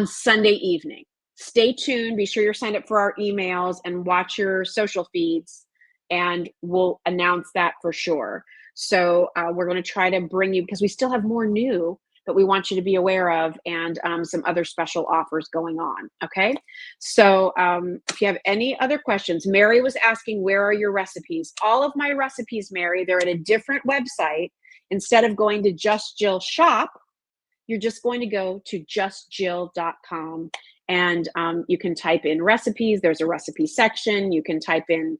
Sunday evening. Stay tuned. Be sure you're signed up for our emails and watch your social feeds, and we'll announce that for sure. So we're going to try to bring you, because we still have more new that we want you to be aware of, and some other special offers going on. Okay. So if you have any other questions, Mary was asking, where are your recipes? All of my recipes, Mary, they're at a different website. Instead of going to Just Jill Shop, you're just going to go to justjill.com, and you can type in recipes. There's a recipe section. You can type in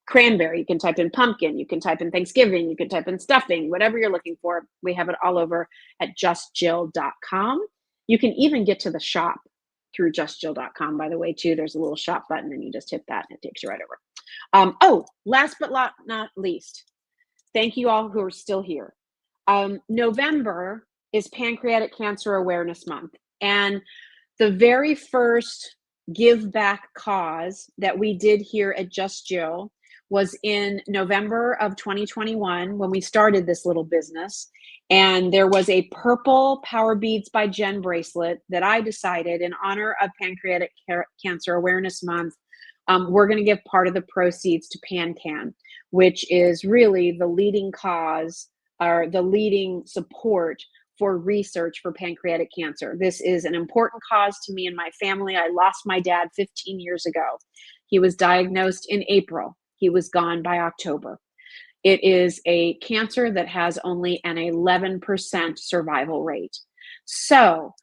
cranberry, you can type in pumpkin, you can type in Thanksgiving, you can type in stuffing, whatever you're looking for. We have it all over at justjill.com. You can even get to the shop through justjill.com, by the way, too. There's a little shop button, and you just hit that and it takes you right over. Oh, last but not least, thank you all who are still here. November is Pancreatic Cancer Awareness Month, and the very first give back cause that we did here at Just Jill was in November of 2021 when we started this little business. And there was a purple Power Beads by Jen bracelet that I decided, in honor of Pancreatic Cancer Awareness Month, we're going to give part of the proceeds to PanCan, which is really the leading cause, or the leading support for research for pancreatic cancer. This is an important cause to me and my family. I lost my dad 15 years ago. He was diagnosed in April. He was gone by October. It is a cancer that has only an 11% survival rate. So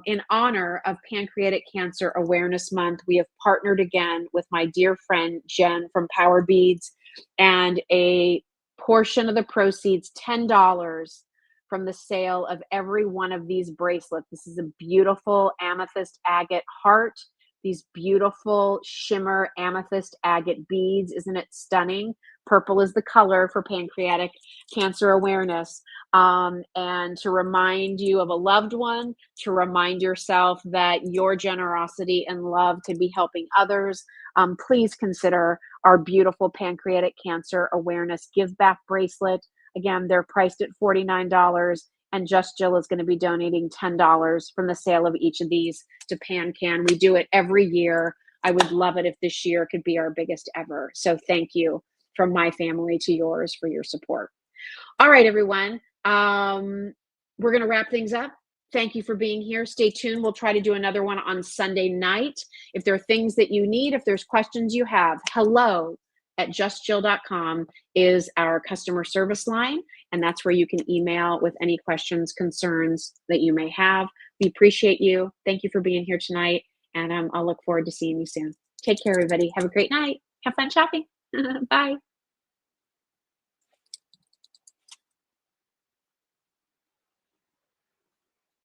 in honor of Pancreatic Cancer Awareness Month, we have partnered again with my dear friend Jen from Power Beads, and a portion of the proceeds, $10, from the sale of every one of these bracelets. This is a beautiful amethyst agate heart. These beautiful shimmer amethyst agate beads. Isn't it stunning? Purple is the color for pancreatic cancer awareness. And to remind you of a loved one, to remind yourself that your generosity and love could be helping others, please consider our beautiful Pancreatic Cancer Awareness Give Back bracelet. Again, they're priced at $49, and Just Jill is going to be donating $10 from the sale of each of these to PanCan. We do it every year. I would love it if this year could be our biggest ever. So thank you from my family to yours for your support. All right, everyone. We're going to wrap things up. Thank you for being here. Stay tuned. We'll try to do another one on Sunday night. If there are things that you need, if there's questions you have, hello at justjill.com is our customer service line. And that's where you can email with any questions, concerns that you may have. We appreciate you. Thank you for being here tonight. And I'll look forward to seeing you soon. Take care, everybody. Have a great night. Have fun shopping. Bye.